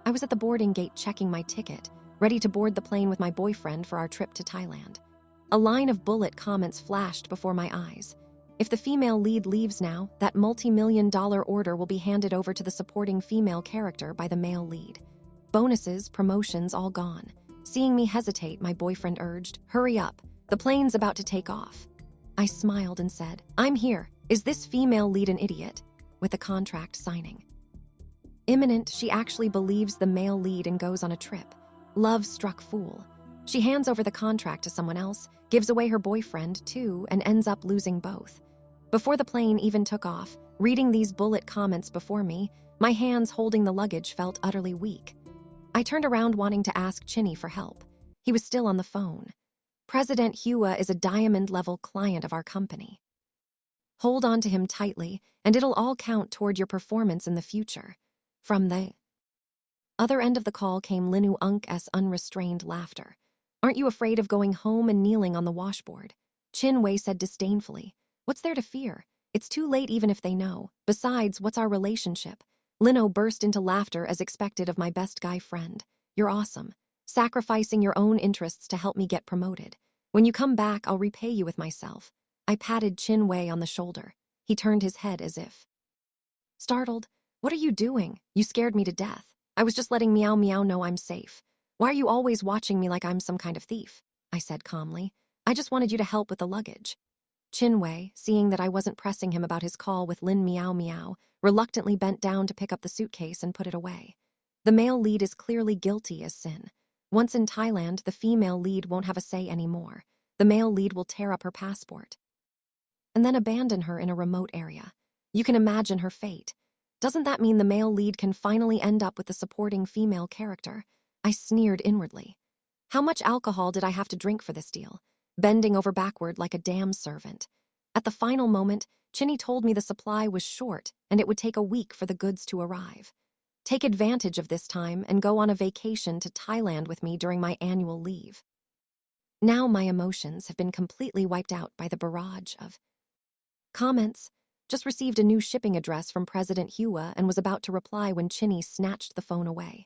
I was at the boarding gate checking my ticket, ready to board the plane with my boyfriend for our trip to Thailand. A line of bullet comments flashed before my eyes. If the female lead leaves now, that multi-million-dollar order will be handed over to the supporting female character by the male lead. Bonuses, promotions, all gone. Seeing me hesitate, my boyfriend urged, "Hurry up, the plane's about to take off." I smiled and said, "I'm here. Is this female lead an idiot?" With the contract signing. Imminent, she actually believes the male lead and goes on a trip. Love-struck fool. She hands over the contract to someone else, gives away her boyfriend too, and ends up losing both. Before the plane even took off, reading these bullet comments before me, my hands holding the luggage felt utterly weak. I turned around wanting to ask Chinny for help. He was still on the phone. "President Hua is a diamond-level client of our company. Hold on to him tightly, and it'll all count toward your performance in the future." From the other end of the call came Linu Unk's unrestrained laughter. "Aren't you afraid of going home and kneeling on the washboard?" Chin Wei said disdainfully. "What's there to fear? It's too late even if they know. Besides, what's our relationship?" Lino burst into laughter as expected of my best guy friend. "You're awesome. Sacrificing your own interests to help me get promoted. When you come back, I'll repay you with myself." I patted Chin Wei on the shoulder. He turned his head as if startled. "What are you doing? You scared me to death. I was just letting Meow Meow know I'm safe. Why are you always watching me like I'm some kind of thief?" I said calmly. "I just wanted you to help with the luggage." Chin Wei, seeing that I wasn't pressing him about his call with Lin Meow Meow, reluctantly bent down to pick up the suitcase and put it away. The male lead is clearly guilty as sin. Once in Thailand, the female lead won't have a say anymore. The male lead will tear up her passport and then abandon her in a remote area. You can imagine her fate. Doesn't that mean the male lead can finally end up with the supporting female character? I sneered inwardly. How much alcohol did I have to drink for this deal? Bending over backward like a damn servant. At the final moment, Chinny told me the supply was short and it would take a week for the goods to arrive. Take advantage of this time and go on a vacation to Thailand with me during my annual leave. Now my emotions have been completely wiped out by the barrage of comments. Just received a new shipping address from President Hua and was about to reply when Chinny snatched the phone away.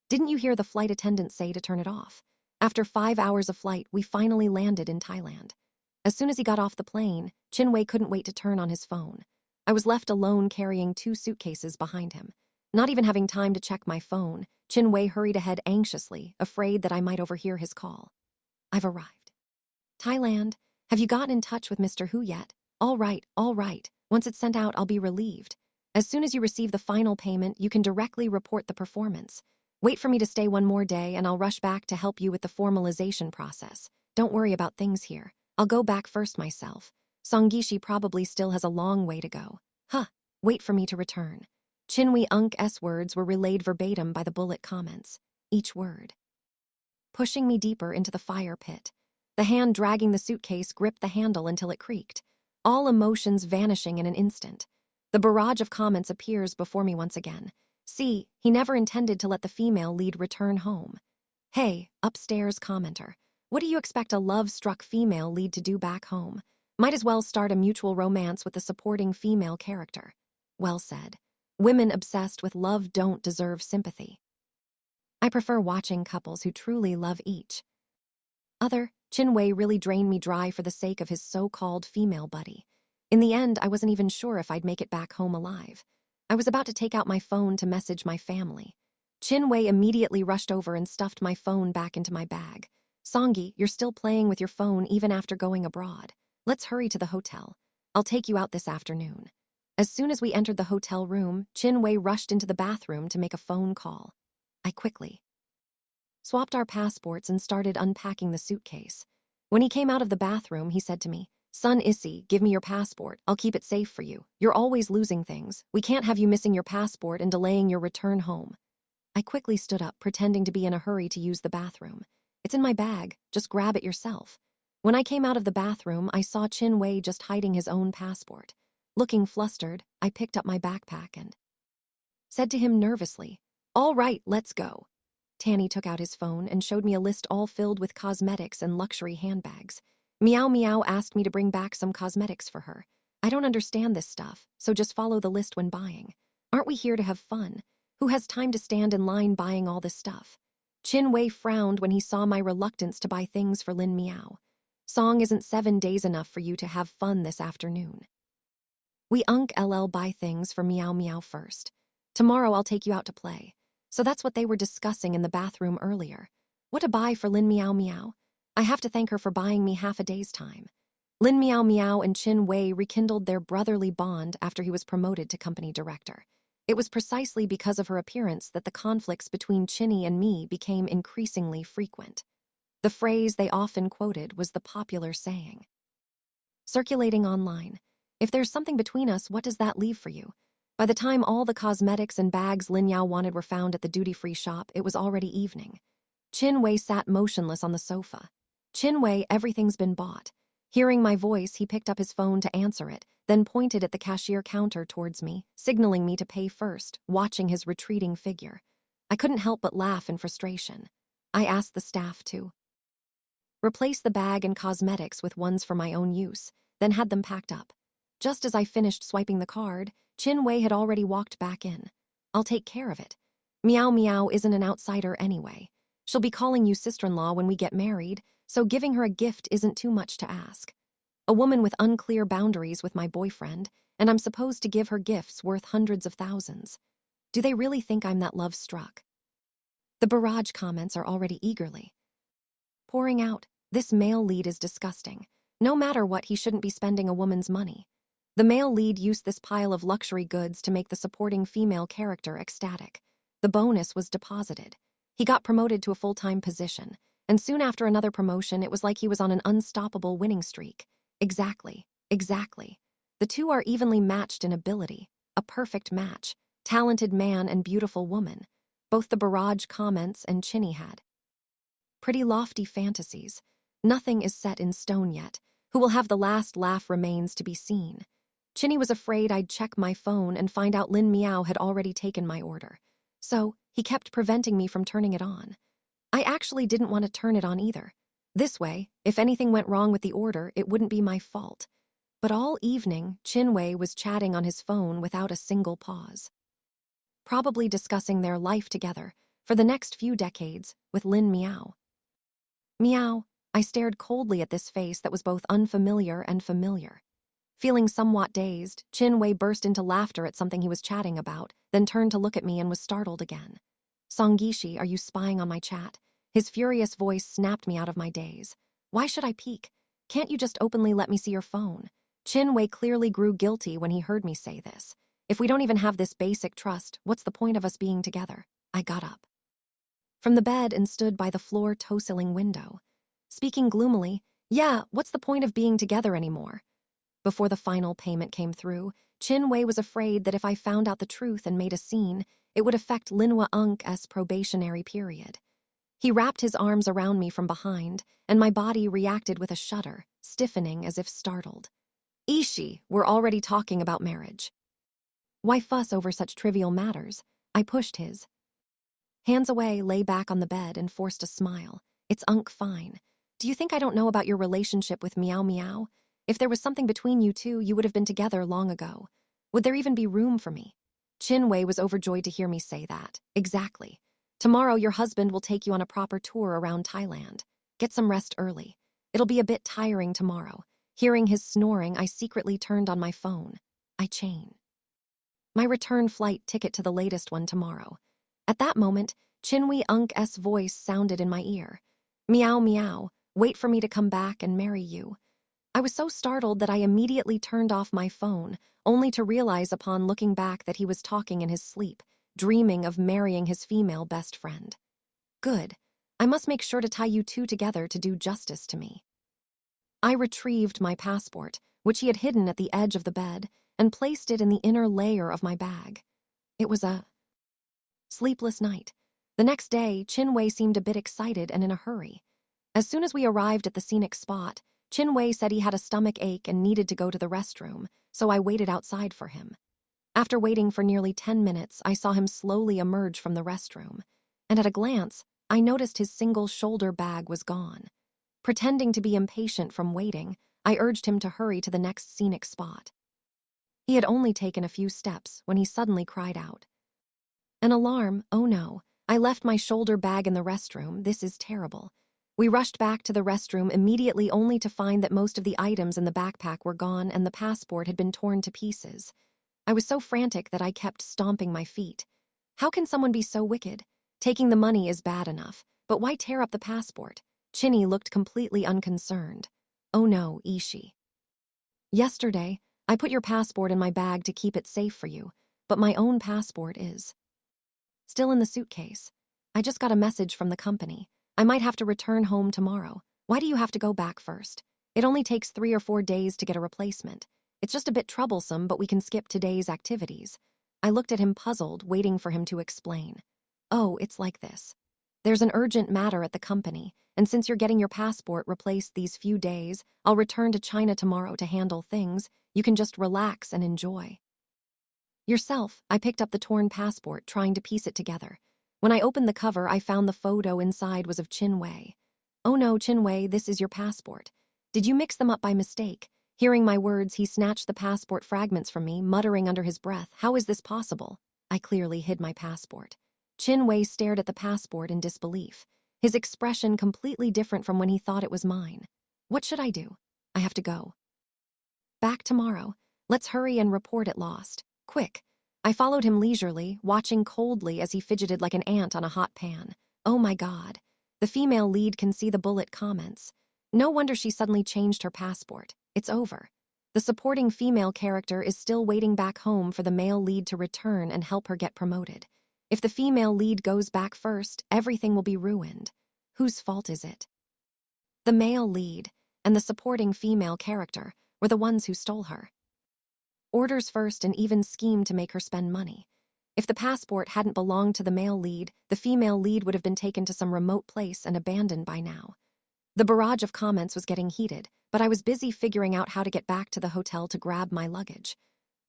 "Didn't you hear the flight attendant say to turn it off?" After 5 hours of flight, we finally landed in Thailand. As soon as he got off the plane, Chin Wei couldn't wait to turn on his phone. I was left alone carrying 2 suitcases behind him. Not even having time to check my phone, Chin Wei hurried ahead anxiously, afraid that I might overhear his call. "I've arrived. Thailand, have you gotten in touch with Mr. Hu yet?" All right. Once it's sent out, I'll be relieved. As soon as you receive the final payment, you can directly report the performance. Wait for me to stay one more day and I'll rush back to help you with the formalization process. Don't worry about things here. I'll go back first myself. Songgishi probably still has a long way to go. Wait for me to return." Chinwei Unk's words were relayed verbatim by the bullet comments. Each word pushing me deeper into the fire pit. The hand dragging the suitcase gripped the handle until it creaked. All emotions vanishing in an instant. The barrage of comments appears before me once again. See, he never intended to let the female lead return home. Hey, upstairs commenter. What do you expect a love-struck female lead to do back home? Might as well start a mutual romance with the supporting female character. Well said. Women obsessed with love don't deserve sympathy. I prefer watching couples who truly love each other. Chin Wei really drained me dry for the sake of his so-called female buddy. In the end, I wasn't even sure if I'd make it back home alive. I was about to take out my phone to message my family. Chin Wei immediately rushed over and stuffed my phone back into my bag. "Songgi, you're still playing with your phone even after going abroad. Let's hurry to the hotel. I'll take you out this afternoon." As soon as we entered the hotel room, Chin Wei rushed into the bathroom to make a phone call. I quickly swapped our passports and started unpacking the suitcase. When he came out of the bathroom, he said to me, "Son Issy, give me your passport. I'll keep it safe for you. You're always losing things. We can't have you missing your passport and delaying your return home." I quickly stood up, pretending to be in a hurry to use the bathroom. "It's in my bag. Just grab it yourself." When I came out of the bathroom, I saw Chin Wei just hiding his own passport. Looking flustered, I picked up my backpack and said to him nervously, "All right, let's go." Tanny took out his phone and showed me a list all filled with cosmetics and luxury handbags. Meow Meow asked me to bring back some cosmetics for her. I don't understand this stuff, so just follow the list when buying. Aren't we here to have fun? Who has time to stand in line buying all this stuff? Chin Wei frowned when he saw my reluctance to buy things for Lin Miao. Song isn't 7 days enough for you to have fun this afternoon. We LL buy things for Meow Meow first. Tomorrow I'll take you out to play. So that's what they were discussing in the bathroom earlier. What to buy for Lin Meow Meow? I have to thank her for buying me half a day's time. Lin Meow Meow and Chin Wei rekindled their brotherly bond after he was promoted to company director. It was precisely because of her appearance that the conflicts between Chinny and me became increasingly frequent. The phrase they often quoted was the popular saying. Circulating online, if there's something between us, what does that leave for you? By the time all the cosmetics and bags Lin Yao wanted were found at the duty-free shop, it was already evening. Chin Wei sat motionless on the sofa. Chin Wei, everything's been bought. Hearing my voice, he picked up his phone to answer it, then pointed at the cashier counter towards me, signaling me to pay first, watching his retreating figure. I couldn't help but laugh in frustration. I asked the staff to replace the bag and cosmetics with ones for my own use, then had them packed up. Just as I finished swiping the card, Chin Wei had already walked back in. I'll take care of it. Meow Meow isn't an outsider anyway. She'll be calling you sister-in-law when we get married, so giving her a gift isn't too much to ask. A woman with unclear boundaries with my boyfriend, and I'm supposed to give her gifts worth hundreds of thousands. Do they really think I'm that love-struck? The barrage comments are already eagerly pouring out. This male lead is disgusting. No matter what, he shouldn't be spending a woman's money. The male lead used this pile of luxury goods to make the supporting female character ecstatic. The bonus was deposited. He got promoted to a full-time position, and soon after another promotion, it was like he was on an unstoppable winning streak. Exactly. The two are evenly matched in ability. A perfect match. Talented man and beautiful woman. Both the barrage comments and Chinny had pretty lofty fantasies. Nothing is set in stone yet. Who will have the last laugh remains to be seen. Chinny was afraid I'd check my phone and find out Lin Miao had already taken my order. So, he kept preventing me from turning it on. I actually didn't want to turn it on either. This way, if anything went wrong with the order, it wouldn't be my fault. But all evening, Chin Wei was chatting on his phone without a single pause. Probably discussing their life together, for the next few decades, with Lin Miao. Meow, I stared coldly at this face that was both unfamiliar and familiar. Feeling somewhat dazed, Chin Wei burst into laughter at something he was chatting about, then turned to look at me and was startled again. Songgishi, are you spying on my chat? His furious voice snapped me out of my daze. Why should I peek? Can't you just openly let me see your phone? Chin Wei clearly grew guilty when he heard me say this. If we don't even have this basic trust, what's the point of us being together? I got up from the bed and stood by the floor toe-ceiling window. Speaking gloomily, yeah, what's the point of being together anymore? Before the final payment came through, Chin Wei was afraid that if I found out the truth and made a scene, it would affect Linhua Unk's probationary period. He wrapped his arms around me from behind, and my body reacted with a shudder, stiffening as if startled. Ishi, we're already talking about marriage. Why fuss over such trivial matters? I pushed his hands away, lay back on the bed, and forced a smile. It's fine. Do you think I don't know about your relationship with Meow Meow? If there was something between you two, you would have been together long ago. Would there even be room for me? Chin Wei was overjoyed to hear me say that. Exactly. Tomorrow your husband will take you on a proper tour around Thailand. Get some rest early. It'll be a bit tiring tomorrow. Hearing his snoring, I secretly turned on my phone. My return flight ticket to the latest one tomorrow. At that moment, Chinwei Unk's voice sounded in my ear. Meow Meow, wait for me to come back and marry you. I was so startled that I immediately turned off my phone, only to realize upon looking back that he was talking in his sleep, dreaming of marrying his female best friend. Good. I must make sure to tie you two together to do justice to me. I retrieved my passport, which he had hidden at the edge of the bed, and placed it in the inner layer of my bag. It was a sleepless night. The next day, Chinwei seemed a bit excited and in a hurry. As soon as we arrived at the scenic spot, Chinwei said he had a stomach ache and needed to go to the restroom, so I waited outside for him. After waiting for nearly 10 minutes, I saw him slowly emerge from the restroom, and at a glance, I noticed his single shoulder bag was gone. Pretending to be impatient from waiting, I urged him to hurry to the next scenic spot. He had only taken a few steps when he suddenly cried out, An alarm, oh no. I left my shoulder bag in the restroom, this is terrible. We rushed back to the restroom immediately only to find that most of the items in the backpack were gone and the passport had been torn to pieces. I was so frantic that I kept stomping my feet. How can someone be so wicked? Taking the money is bad enough, but why tear up the passport? Chinny looked completely unconcerned. Oh no, Ishi. Yesterday, I put your passport in my bag to keep it safe for you, but my own passport is still in the suitcase. I just got a message from the company. I might have to return home tomorrow. Why do you have to go back first? It only takes 3 or 4 days to get a replacement. It's just a bit troublesome, but we can skip today's activities. I looked at him puzzled, waiting for him to explain. Oh, it's like this. There's an urgent matter at the company, and since you're getting your passport replaced these few days, I'll return to China tomorrow to handle things. You can just relax and enjoy. Yourself, I picked up the torn passport, trying to piece it together. When I opened the cover, I found the photo inside was of Chin Wei. Oh no, Chin Wei, this is your passport. Did you mix them up by mistake? Hearing my words, he snatched the passport fragments from me, muttering under his breath, how is this possible? I clearly hid my passport. Chin Wei stared at the passport in disbelief, his expression completely different from when he thought it was mine. What should I do? I have to go. Back tomorrow. Let's hurry and report it lost. Quick. I followed him leisurely, watching coldly as he fidgeted like an ant on a hot pan. Oh my God. The female lead can see the bullet comments. No wonder she suddenly changed her passport. It's over. The supporting female character is still waiting back home for the male lead to return and help her get promoted. If the female lead goes back first, everything will be ruined. Whose fault is it? The male lead and the supporting female character were the ones who stole her. Orders first and even schemed to make her spend money. If the passport hadn't belonged to the male lead, the female lead would have been taken to some remote place and abandoned by now. The barrage of comments was getting heated, but I was busy figuring out how to get back to the hotel to grab my luggage.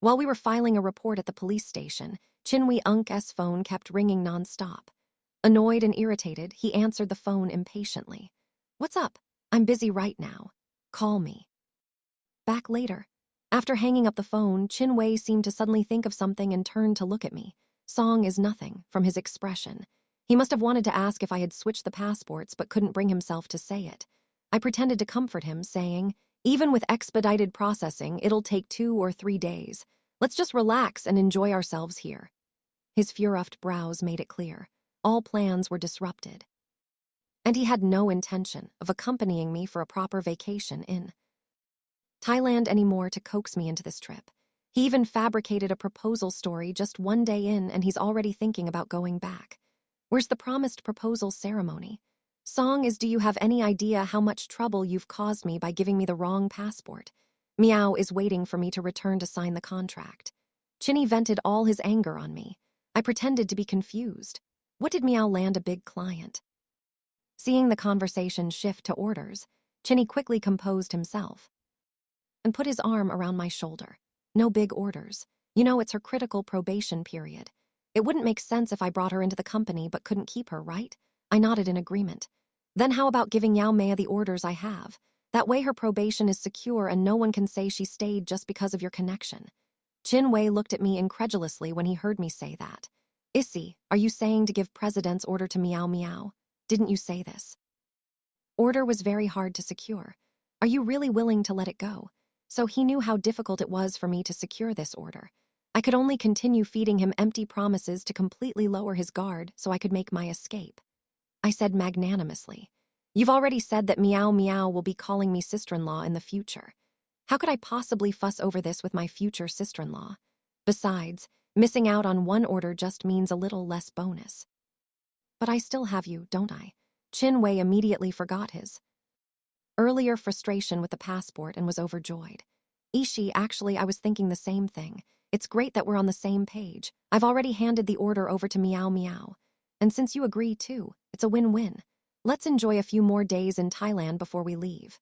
While we were filing a report at the police station, Chinwei Unk's phone kept ringing nonstop. Annoyed and irritated, he answered the phone impatiently. What's up? I'm busy right now. Call me. Back later. After hanging up the phone, Chin Wei seemed to suddenly think of something and turned to look at me. Song is nothing, from his expression. He must have wanted to ask if I had switched the passports but couldn't bring himself to say it. I pretended to comfort him, saying, even with expedited processing, it'll take 2 or 3 days. Let's just relax and enjoy ourselves here. His furrowed brows made it clear. All plans were disrupted. And he had no intention of accompanying me for a proper vacation in Thailand anymore to coax me into this trip. He even fabricated a proposal story just 1 day in, and he's already thinking about going back. Where's the promised proposal ceremony? Song is, do you have any idea how much trouble you've caused me by giving me the wrong passport? Miao is waiting for me to return to sign the contract. Chinny vented all his anger on me. I pretended to be confused. What did Miao land a big client? Seeing the conversation shift to orders, Chinny quickly composed himself and put his arm around my shoulder. No big orders. You know, it's her critical probation period. It wouldn't make sense if I brought her into the company but couldn't keep her, right? I nodded in agreement. Then how about giving Yao Mei the orders I have? That way her probation is secure and no one can say she stayed just because of your connection. Chin Wei looked at me incredulously when he heard me say that. Issy, are you saying to give President's order to Miao Miao? Didn't you say this? Order was very hard to secure. Are you really willing to let it go? So he knew how difficult it was for me to secure this order. I could only continue feeding him empty promises to completely lower his guard so I could make my escape. I said magnanimously, you've already said that Miao Miao will be calling me sister-in-law in the future. How could I possibly fuss over this with my future sister-in-law? Besides, missing out on one order just means a little less bonus. But I still have you, don't I? Chin Wei immediately forgot his earlier frustration with the passport and was overjoyed. Ishi, actually, I was thinking the same thing. It's great that we're on the same page. I've already handed the order over to Miao Miao. And since you agree too, it's a win-win. Let's enjoy a few more days in Thailand before we leave.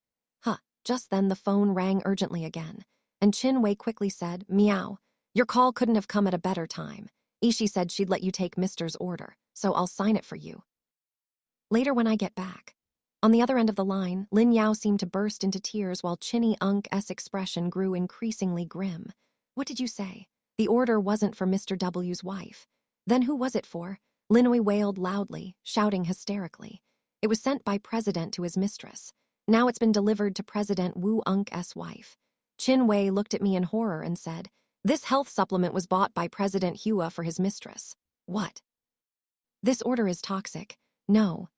Just then the phone rang urgently again, and Chin Wei quickly said, Miao, your call couldn't have come at a better time. Ishi said she'd let you take Mister's order, so I'll sign it for you later when I get back. On the other end of the line, Lin Yao seemed to burst into tears while Chinny Unk's expression grew increasingly grim. What did you say? The order wasn't for Mr. W's wife. Then who was it for? Linui wailed loudly, shouting hysterically. It was sent by President to his mistress. Now it's been delivered to President Wu Unk's wife. Qin Wei looked at me in horror and said, "This health supplement was bought by President Hua for his mistress." What? This order is toxic. No.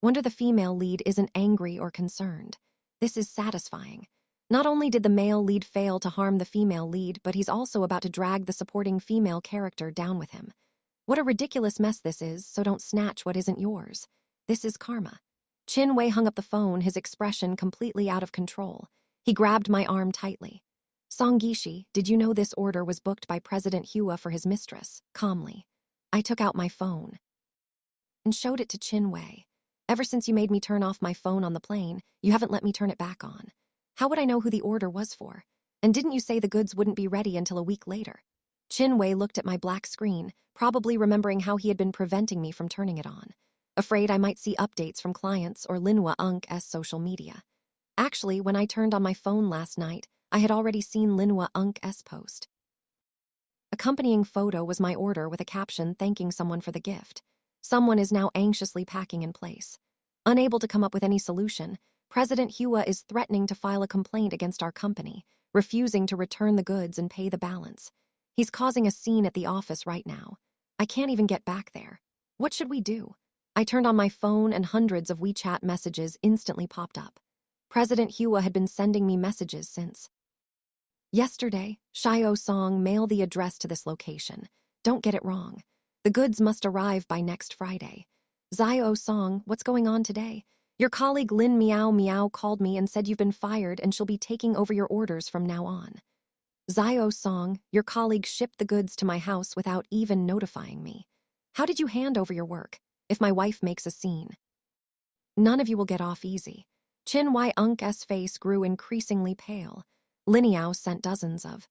Wonder the female lead isn't angry or concerned. This is satisfying. Not only did the male lead fail to harm the female lead, but he's also about to drag the supporting female character down with him. What a ridiculous mess this is, so don't snatch what isn't yours. This is karma. Qin Wei hung up the phone, his expression completely out of control. He grabbed my arm tightly. Song Gishi, did you know this order was booked by President Hua for his mistress? Calmly. I took out my phone and showed it to Qin Wei. Ever since you made me turn off my phone on the plane, you haven't let me turn it back on. How would I know who the order was for? And didn't you say the goods wouldn't be ready until a week later? Qin Wei looked at my black screen, probably remembering how he had been preventing me from turning it on. Afraid I might see updates from clients or Linhua Unk's social media. Actually, when I turned on my phone last night, I had already seen Linhua Unk's post. Accompanying photo was my order with a caption thanking someone for the gift. Someone is now anxiously packing in place. Unable to come up with any solution, President Hua is threatening to file a complaint against our company, refusing to return the goods and pay the balance. He's causing a scene at the office right now. I can't even get back there. What should we do? I turned on my phone and hundreds of WeChat messages instantly popped up. President Hua had been sending me messages since yesterday. Xiao Song, mail the address to this location. Don't get it wrong. The goods must arrive by next Friday. Xiao Song, what's going on today? Your colleague Lin Miao Miao called me and said you've been fired and she'll be taking over your orders from now on. Xiao Song, your colleague shipped the goods to my house without even notifying me. How did you hand over your work? If my wife makes a scene, none of you will get off easy. Qin Wei Unk's face grew increasingly pale. Lineao sent dozens of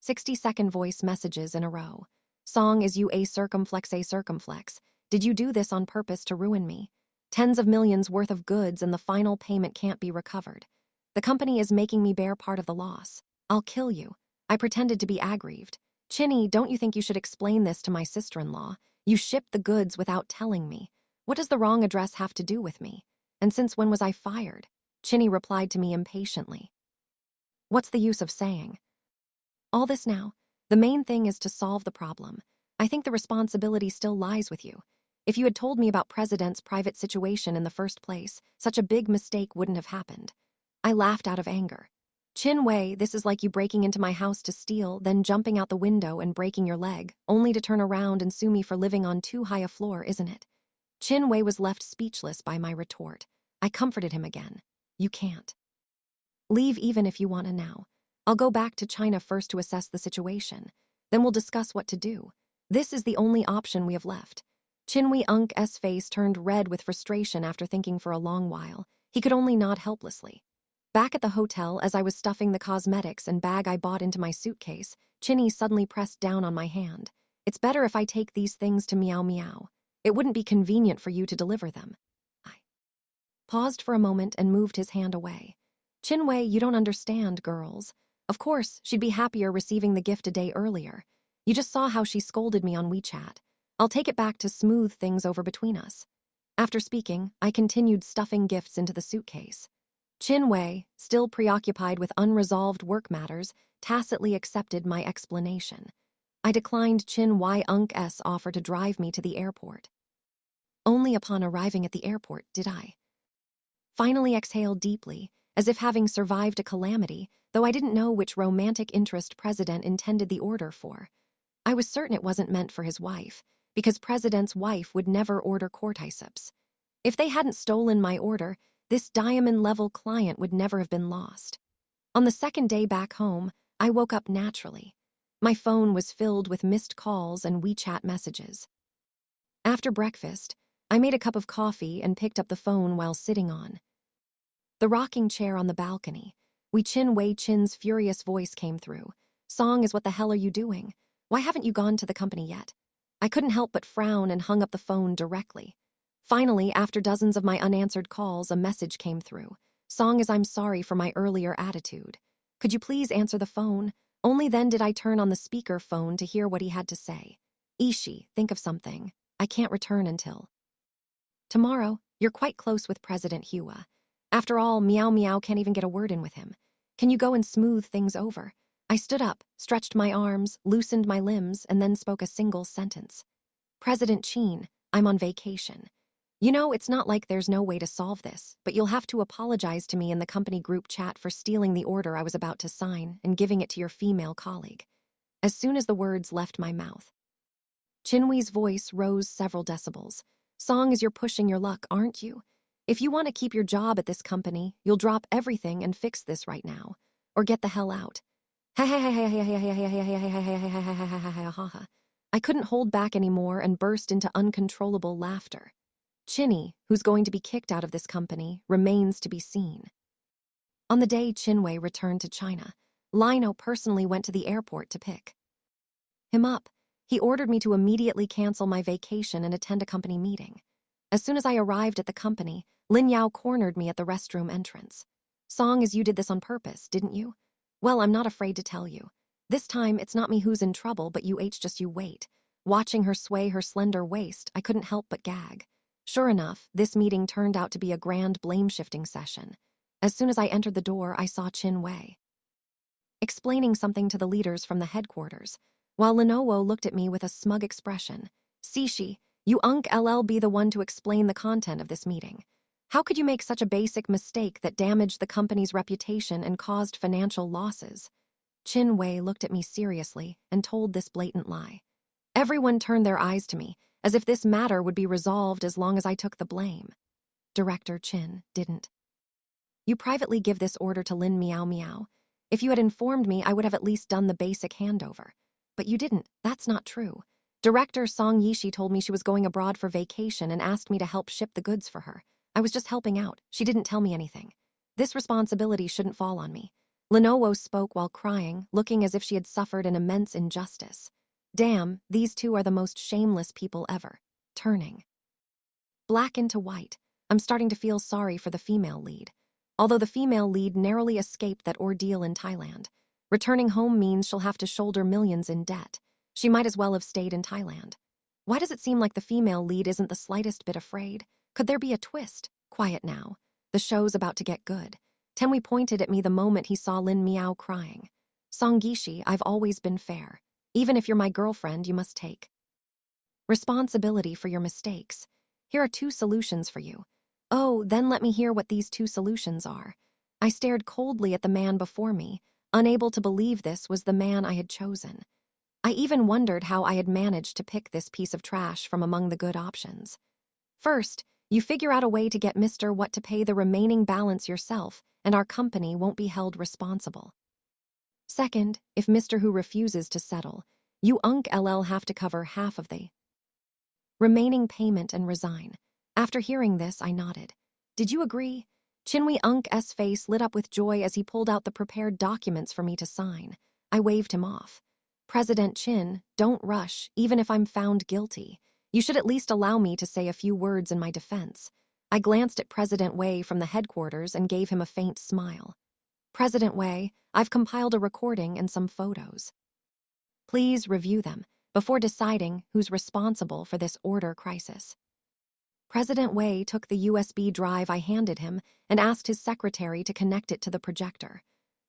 60-second voice messages in a row. Song, is you a circumflex? Did you do this on purpose to ruin me? Tens of millions worth of goods and the final payment can't be recovered. The company is making me bear part of the loss. I'll kill you. I pretended to be aggrieved. Chinny, don't you think you should explain this to my sister-in-law? You shipped the goods without telling me. What does the wrong address have to do with me? And since when was I fired? Chinny replied to me impatiently. What's the use of saying all this now? The main thing is to solve the problem. I think the responsibility still lies with you. If you had told me about President's private situation in the first place, such a big mistake wouldn't have happened. I laughed out of anger. Qin Wei, this is like you breaking into my house to steal, then jumping out the window and breaking your leg, only to turn around and sue me for living on too high a floor, isn't it? Qin Wei was left speechless by my retort. I comforted him again. You can't leave even if you want to now. I'll go back to China first to assess the situation. Then we'll discuss what to do. This is the only option we have left. Qin Wei Unk's face turned red with frustration after thinking for a long while. He could only nod helplessly. Back at the hotel, as I was stuffing the cosmetics and bag I bought into my suitcase, Chinny suddenly pressed down on my hand. It's better if I take these things to Meow Meow. It wouldn't be convenient for you to deliver them. I paused for a moment and moved his hand away. Qin Wei, you don't understand, girls. Of course, she'd be happier receiving the gift a day earlier. You just saw how she scolded me on WeChat. I'll take it back to smooth things over between us. After speaking, I continued stuffing gifts into the suitcase. Qin Wei, still preoccupied with unresolved work matters, tacitly accepted my explanation. I declined Qin Wei Unk's offer to drive me to the airport. Only upon arriving at the airport did I finally exhale deeply, as if having survived a calamity, though I didn't know which romantic interest President intended the order for. I was certain it wasn't meant for his wife, because President's wife would never order cordyceps. If they hadn't stolen my order, this diamond-level client would never have been lost. On the second day back home, I woke up naturally. My phone was filled with missed calls and WeChat messages. After breakfast, I made a cup of coffee and picked up the phone while sitting on the rocking chair on the balcony. Qin Wei Chin's furious voice came through. Song, is what the hell are you doing? Why haven't you gone to the company yet? I couldn't help but frown and hung up the phone directly. Finally, after dozens of my unanswered calls, a message came through. Song, I'm sorry for my earlier attitude. Could you please answer the phone? Only then did I turn on the speaker phone to hear what he had to say. Ishi, think of something. I can't return until tomorrow. You're quite close with President Hua. After all, Meow Meow can't even get a word in with him. Can you go and smooth things over? I stood up, stretched my arms, loosened my limbs, and then spoke a single sentence. President Qin, I'm on vacation. You know, it's not like there's no way to solve this, but you'll have to apologize to me in the company group chat for stealing the order I was about to sign and giving it to your female colleague. As soon as the words left my mouth, Chinwee's voice rose several decibels. Song is you're pushing your luck, aren't you? If you want to keep your job at this company, you'll drop everything and fix this right now. Or get the hell out. I couldn't hold back anymore and burst into uncontrollable laughter. Chinny, who's going to be kicked out of this company, remains to be seen. On the day Chinwei returned to China, Lino personally went to the airport to pick him up. He ordered me to immediately cancel my vacation and attend a company meeting. As soon as I arrived at the company, Lin Yao cornered me at the restroom entrance. Song, as you did this on purpose, didn't you? Well, I'm not afraid to tell you. This time, it's not me who's in trouble, but you just you wait. Watching her sway her slender waist, I couldn't help but gag. Sure enough, this meeting turned out to be a grand blame-shifting session. As soon as I entered the door, I saw Chin Wei explaining something to the leaders from the headquarters, while Lenowo looked at me with a smug expression. Sishi, you be the one to explain the content of this meeting. How could you make such a basic mistake that damaged the company's reputation and caused financial losses? Chin Wei looked at me seriously and told this blatant lie. Everyone turned their eyes to me, as if this matter would be resolved as long as I took the blame. Director Chin didn't. You privately give this order to Lin Meow Meow. If you had informed me, I would have at least done the basic handover. But you didn't. That's not true. Director Song Yishi told me she was going abroad for vacation and asked me to help ship the goods for her. I was just helping out. She didn't tell me anything. This responsibility shouldn't fall on me. Lenowo spoke while crying, looking as if she had suffered an immense injustice. Damn, these two are the most shameless people ever. Turning black into white, I'm starting to feel sorry for the female lead. Although the female lead narrowly escaped that ordeal in Thailand, returning home means she'll have to shoulder millions in debt. She might as well have stayed in Thailand. Why does it seem like the female lead isn't the slightest bit afraid? Could there be a twist? Quiet now. The show's about to get good. Tenwei pointed at me the moment he saw Lin Meow crying. Songgishi, I've always been fair. Even if you're my girlfriend, you must take responsibility for your mistakes. Here are 2 solutions for you. Oh, then let me hear what these 2 solutions are. I stared coldly at the man before me, unable to believe this was the man I had chosen. I even wondered how I had managed to pick this piece of trash from among the good options. First, you figure out a way to get Mr. What to pay the remaining balance yourself, and our company won't be held responsible. Second, if Mr. Who refuses to settle, you LL have to cover half of the remaining payment and resign. After hearing this, I nodded. Did you agree? Chinwei Unk's face lit up with joy as he pulled out the prepared documents for me to sign. I waved him off. President Chin, don't rush, even if I'm found guilty. You should at least allow me to say a few words in my defense. I glanced at President Wei from the headquarters and gave him a faint smile. President Wei, I've compiled a recording and some photos. Please review them before deciding who's responsible for this order crisis. President Wei took the USB drive I handed him and asked his secretary to connect it to the projector.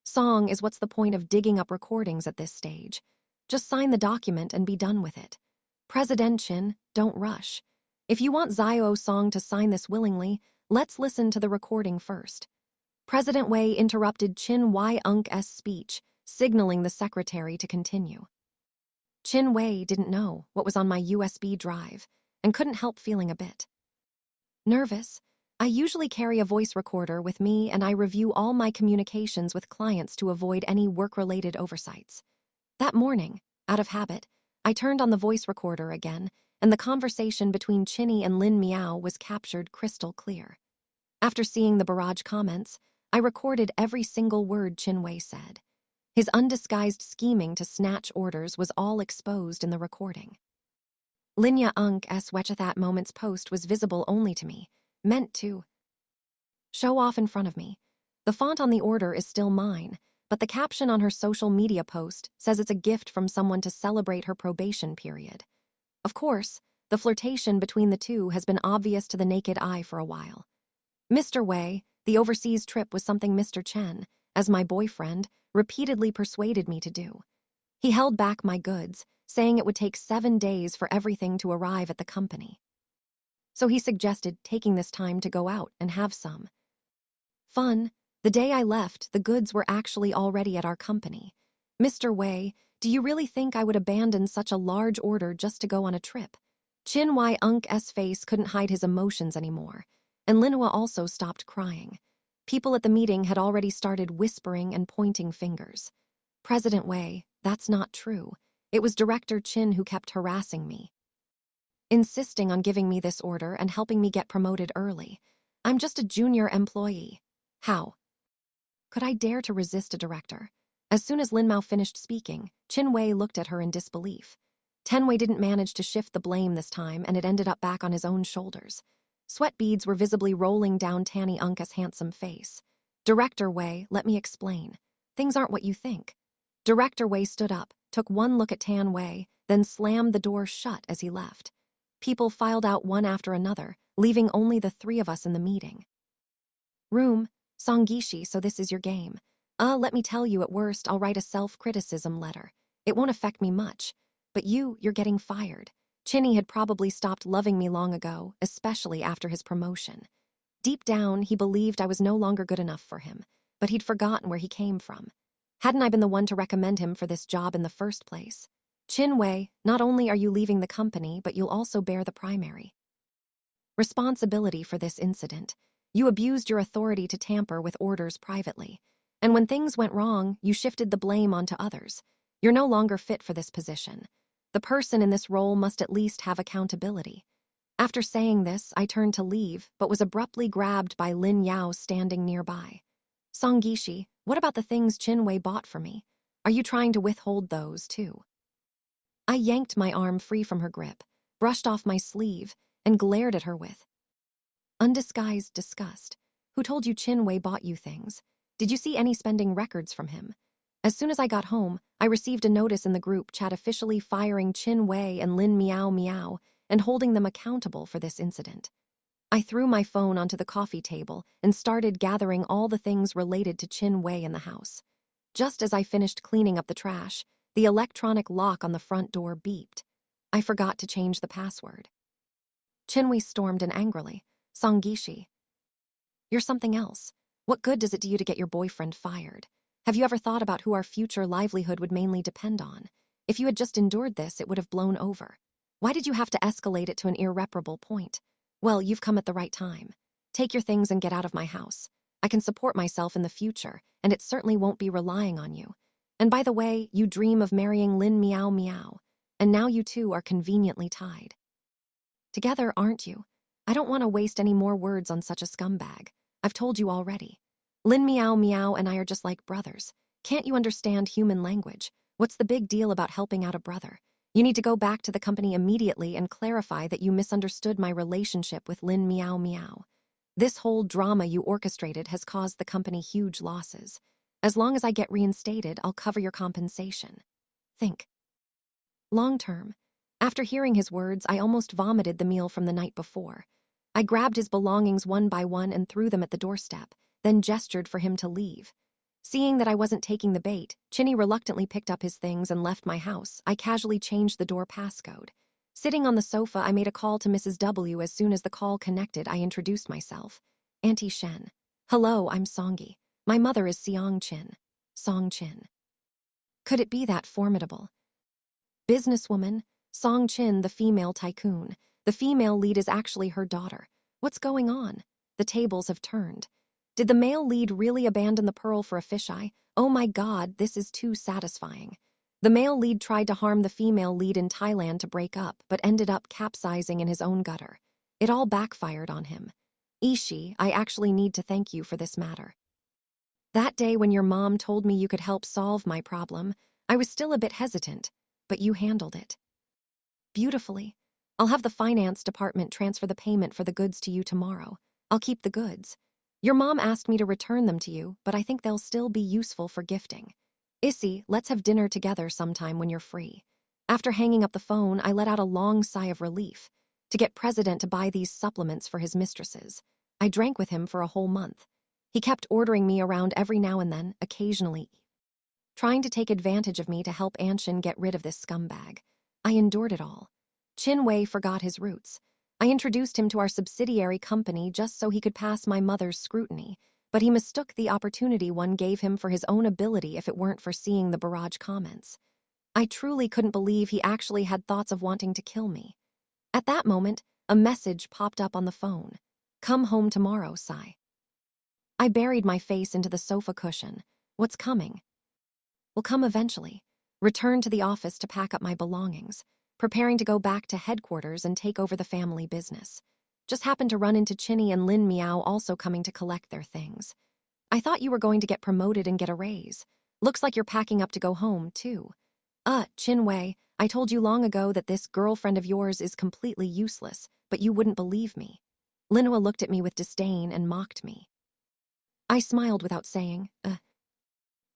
Song is what's the point of digging up recordings at this stage? Just sign the document and be done with it. President Chin, don't rush. If you want Zio Song to sign this willingly, let's listen to the recording first. President Wei interrupted Chin Wei Unk's speech, signaling the secretary to continue. Chin Wei didn't know what was on my USB drive and couldn't help feeling a bit nervous. I usually carry a voice recorder with me and I review all my communications with clients to avoid any work-related oversights. That morning, out of habit, I turned on the voice recorder again, and the conversation between Chinny and Lin Meow was captured crystal clear. After seeing the barrage comments, I recorded every single word Chin Wei said. His undisguised scheming to snatch orders was all exposed in the recording. Linya Unk's Wechathat Moments post was visible only to me, meant to show off in front of me. The font on the order is still mine, but the caption on her social media post says it's a gift from someone to celebrate her probation period. Of course, the flirtation between the two has been obvious to the naked eye for a while. Mr. Wei, the overseas trip was something Mr. Chen, as my boyfriend, repeatedly persuaded me to do. He held back my goods, saying it would take 7 days for everything to arrive at the company. So he suggested taking this time to go out and have some fun. The day I left, the goods were actually already at our company. Mr. Wei, do you really think I would abandon such a large order just to go on a trip? Chin Wai Unk's face couldn't hide his emotions anymore, and Linhua also stopped crying. People at the meeting had already started whispering and pointing fingers. President Wei, that's not true. It was Director Chin who kept harassing me, insisting on giving me this order and helping me get promoted early. I'm just a junior employee. How could I dare to resist a director? As soon as Lin Mao finished speaking, Chin Wei looked at her in disbelief. Tenwei didn't manage to shift the blame this time, and it ended up back on his own shoulders. Sweat beads were visibly rolling down Tanny Unk's handsome face. Director Wei, let me explain. Things aren't what you think. Director Wei stood up, took one look at Tan Wei, then slammed the door shut as he left. People filed out one after another, leaving only the three of us in the meeting room. Songgishi, so this is your game. Let me tell you, at worst, I'll write a self-criticism letter. It won't affect me much. But you're getting fired. Chinny had probably stopped loving me long ago, especially after his promotion. Deep down, he believed I was no longer good enough for him, but he'd forgotten where he came from. Hadn't I been the one to recommend him for this job in the first place? Chin Wei, not only are you leaving the company, but you'll also bear the primary responsibility for this incident. You abused your authority to tamper with orders privately. And when things went wrong, you shifted the blame onto others. You're no longer fit for this position. The person in this role must at least have accountability. After saying this, I turned to leave, but was abruptly grabbed by Lin Yao standing nearby. Songgishi, what about the things Chin Wei bought for me? Are you trying to withhold those, too? I yanked my arm free from her grip, brushed off my sleeve, and glared at her with undisguised disgust. Who told you Chin Wei bought you things? Did you see any spending records from him? As soon as I got home, I received a notice in the group chat officially firing Chin Wei and Lin Miao Miao and holding them accountable for this incident. I threw my phone onto the coffee table and started gathering all the things related to Chin Wei in the house. Just as I finished cleaning up the trash, the electronic lock on the front door beeped. I forgot to change the password. Chin Wei stormed in angrily. Songgishi, you're something else. What good does it do you to get your boyfriend fired? Have you ever thought about who our future livelihood would mainly depend on? If you had just endured this, it would have blown over. Why did you have to escalate it to an irreparable point? Well, you've come at the right time. Take your things and get out of my house. I can support myself in the future, and it certainly won't be relying on you. And by the way, you dream of marrying Lin Miao Miao, and now you two are conveniently tied together, aren't you? I don't want to waste any more words on such a scumbag. I've told you already. Lin Miao Miao and I are just like brothers. Can't you understand human language? What's the big deal about helping out a brother? You need to go back to the company immediately and clarify that you misunderstood my relationship with Lin Miao Miao. This whole drama you orchestrated has caused the company huge losses. As long as I get reinstated, I'll cover your compensation. Think long term. After hearing his words, I almost vomited the meal from the night before. I grabbed his belongings one by one and threw them at the doorstep, then gestured for him to leave. Seeing that I wasn't taking the bait, Chinny reluctantly picked up his things and left my house. I casually changed the door passcode. Sitting on the sofa, I made a call to Mrs. W. As soon as the call connected, I introduced myself. Auntie Shen. Hello, I'm Songi. My mother is Siong Chin. Song Chin. Could it be that formidable businesswoman? Song Chin, the female tycoon. The female lead is actually her daughter. What's going on? The tables have turned. Did the male lead really abandon the pearl for a fisheye? Oh my god, this is too satisfying. The male lead tried to harm the female lead in Thailand to break up, but ended up capsizing in his own gutter. It all backfired on him. Ishi, I actually need to thank you for this matter. That day when your mom told me you could help solve my problem, I was still a bit hesitant, but you handled it beautifully. I'll have the finance department transfer the payment for the goods to you tomorrow. I'll keep the goods. Your mom asked me to return them to you, but I think they'll still be useful for gifting. Issy, let's have dinner together sometime when you're free. After hanging up the phone, I let out a long sigh of relief. To get President to buy these supplements for his mistresses. I drank with him for a whole month. He kept ordering me around every now and then, occasionally, trying to take advantage of me to help Anshin get rid of this scumbag. I endured it all. Chin Wei forgot his roots. I introduced him to our subsidiary company just so he could pass my mother's scrutiny, but he mistook the opportunity one gave him for his own ability if it weren't for seeing the barrage comments. I truly couldn't believe he actually had thoughts of wanting to kill me. At that moment, a message popped up on the phone. Come home tomorrow, Sai. I buried my face into the sofa cushion. What's coming? Will come eventually. Returned to the office to pack up my belongings, preparing to go back to headquarters and take over the family business. Just happened to run into Chinny and Lin Miao also coming to collect their things. I thought you were going to get promoted and get a raise. Looks like you're packing up to go home, too. Chin Wei, I told you long ago that this girlfriend of yours is completely useless, but you wouldn't believe me. Linhua looked at me with disdain and mocked me. I smiled without saying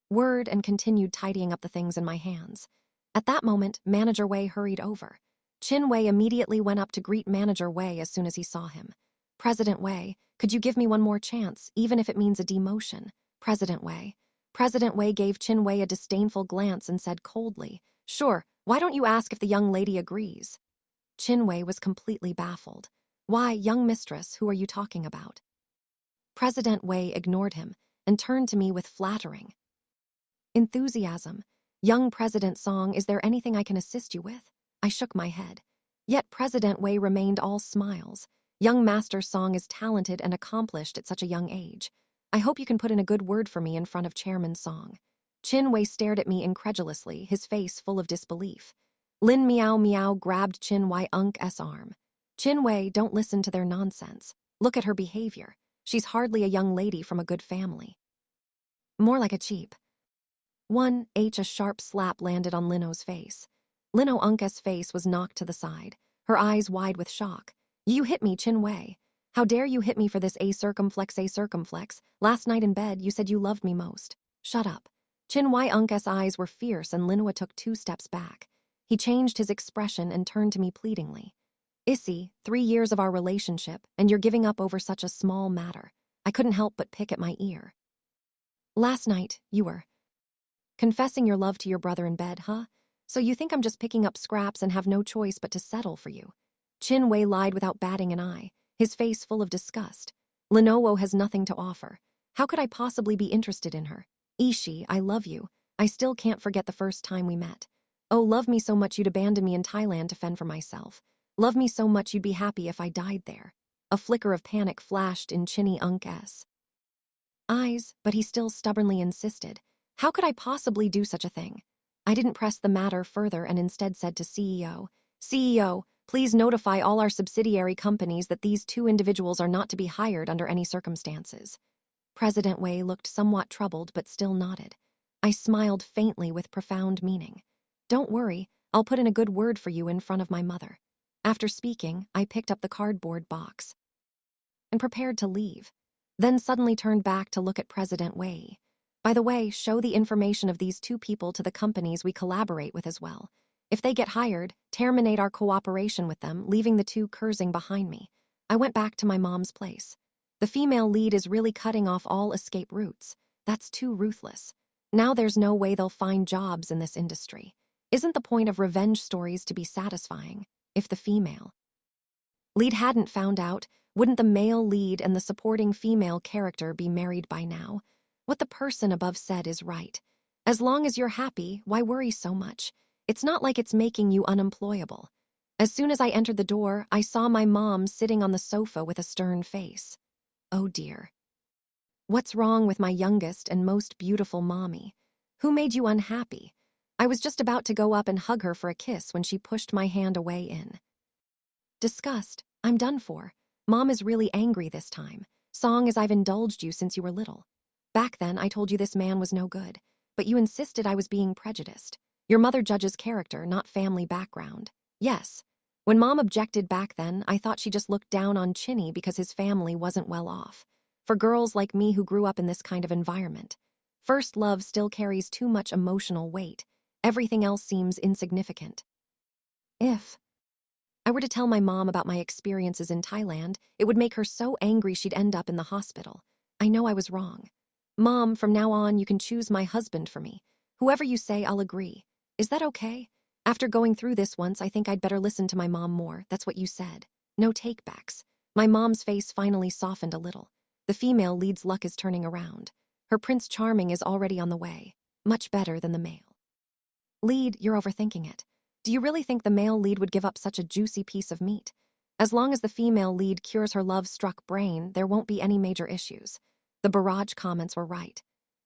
word and continued tidying up the things in my hands. At that moment, Manager Wei hurried over. Chin Wei immediately went up to greet Manager Wei as soon as he saw him. President Wei, could you give me one more chance, even if it means a demotion? President Wei. President Wei gave Chin Wei a disdainful glance and said coldly, Sure, why don't you ask if the young lady agrees? Chin Wei was completely baffled. Why, young mistress, who are you talking about? President Wei ignored him and turned to me with flattering enthusiasm. Young President Song, is there anything I can assist you with? I shook my head. Yet President Wei remained all smiles. Young Master Song is talented and accomplished at such a young age. I hope you can put in a good word for me in front of Chairman Song. Chin Wei stared at me incredulously, his face full of disbelief. Lin Miao Miao grabbed Chin Wei-ung's arm. Chin Wei, don't listen to their nonsense. Look at her behavior. She's hardly a young lady from a good family. More like a cheap. A sharp slap landed on Lino's face. Lino-ung's face was knocked to the side, her eyes wide with shock. You hit me, Chin Wei. How dare you hit me for this a circumflex? Last night in bed, you said you loved me most. Shut up. Chin Wei-ung's eyes were fierce and Linhua took 2 steps back. He changed his expression and turned to me pleadingly. Issy, 3 years of our relationship, and you're giving up over such a small matter. I couldn't help but pick at my ear. Last night, you were confessing your love to your brother in bed, huh? So you think I'm just picking up scraps and have no choice but to settle for you? Chin Wei lied without batting an eye, his face full of disgust. Lenovo has nothing to offer. How could I possibly be interested in her? Ishi, I love you. I still can't forget the first time we met. Oh, love me so much you'd abandon me in Thailand to fend for myself. Love me so much you'd be happy if I died there. A flicker of panic flashed in Chinny Unk's eyes, but he still stubbornly insisted. How could I possibly do such a thing? I didn't press the matter further and instead said to CEO, please notify all our subsidiary companies that these 2 individuals are not to be hired under any circumstances. President Wei looked somewhat troubled but still nodded. I smiled faintly with profound meaning. Don't worry, I'll put in a good word for you in front of my mother. After speaking, I picked up the cardboard box and prepared to leave, then suddenly turned back to look at President Wei. By the way, show the information of these 2 people to the companies we collaborate with as well. If they get hired, terminate our cooperation with them, leaving the 2 cursing behind me. I went back to my mom's place. The female lead is really cutting off all escape routes. That's too ruthless. Now there's no way they'll find jobs in this industry. Isn't the point of revenge stories to be satisfying? If the female lead hadn't found out, wouldn't the male lead and the supporting female character be married by now? What the person above said is right. As long as you're happy, why worry so much? It's not like it's making you unemployable. As soon as I entered the door, I saw my mom sitting on the sofa with a stern face. Oh dear. What's wrong with my youngest and most beautiful mommy? Who made you unhappy? I was just about to go up and hug her for a kiss when she pushed my hand away in disgust. I'm done for. Mom is really angry this time. Song, as I've indulged you since you were little. Back then, I told you this man was no good, but you insisted I was being prejudiced. Your mother judges character, not family background. Yes. When Mom objected back then, I thought she just looked down on Chinny because his family wasn't well off. For girls like me who grew up in this kind of environment, first love still carries too much emotional weight. Everything else seems insignificant. If I were to tell my mom about my experiences in Thailand, it would make her so angry she'd end up in the hospital. I know I was wrong. Mom, from now on, you can choose my husband for me. Whoever you say, I'll agree. Is that okay? After going through this once, I think I'd better listen to my mom more. That's what you said. No takebacks. My mom's face finally softened a little. The female lead's luck is turning around. Her Prince Charming is already on the way. Much better than the male lead. You're overthinking it. Do you really think the male lead would give up such a juicy piece of meat? As long as the female lead cures her love-struck brain, there won't be any major issues. The barrage comments were right.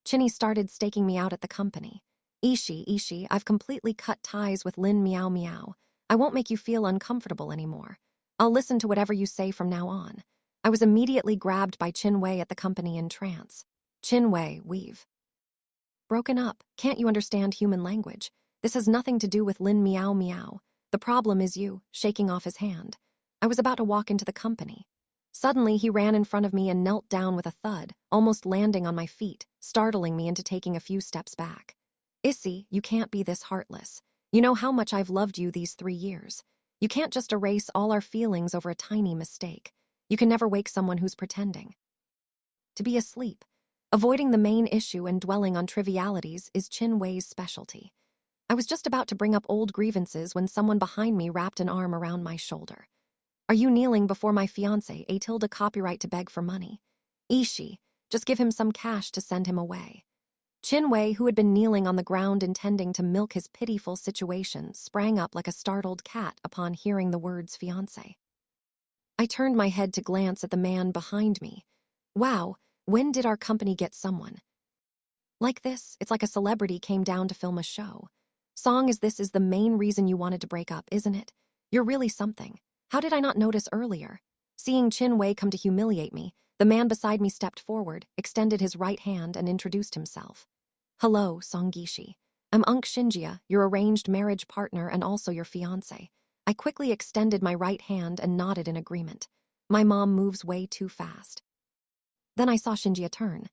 Chinny started staking me out at the company. Ishi, I've completely cut ties with Lin Meow Meow. I won't make you feel uncomfortable anymore. I'll listen to whatever you say from now on. I was immediately grabbed by Chin Wei at the company in trance. Chin Wei, we've broken up. Can't you understand human language? This has nothing to do with Lin Meow Meow. The problem is you, shaking off his hand. I was about to walk into the company. Suddenly, he ran in front of me and knelt down with a thud, almost landing on my feet, startling me into taking a few steps back. Issy, you can't be this heartless. You know how much I've loved you these 3 years. You can't just erase all our feelings over a tiny mistake. You can never wake someone who's pretending to be asleep. Avoiding the main issue and dwelling on trivialities is Chin Wei's specialty. I was just about to bring up old grievances when someone behind me wrapped an arm around my shoulder. Are you kneeling before my fiancé, Atilda Copyright, to beg for money? Ishi, just give him some cash to send him away. Chin Wei, who had been kneeling on the ground intending to milk his pitiful situation, sprang up like a startled cat upon hearing the words fiancé. I turned my head to glance at the man behind me. Wow, when did our company get someone like this? It's like a celebrity came down to film a show. Song, is the main reason you wanted to break up, isn't it? You're really something. How did I not notice earlier? Seeing Chin Wei come to humiliate me, the man beside me stepped forward, extended his right hand, and introduced himself. Hello, Song Gishi. I'm Unk Shinjia, your arranged marriage partner and also your fiancé. I quickly extended my right hand and nodded in agreement. My mom moves way too fast. Then I saw Shinjia turn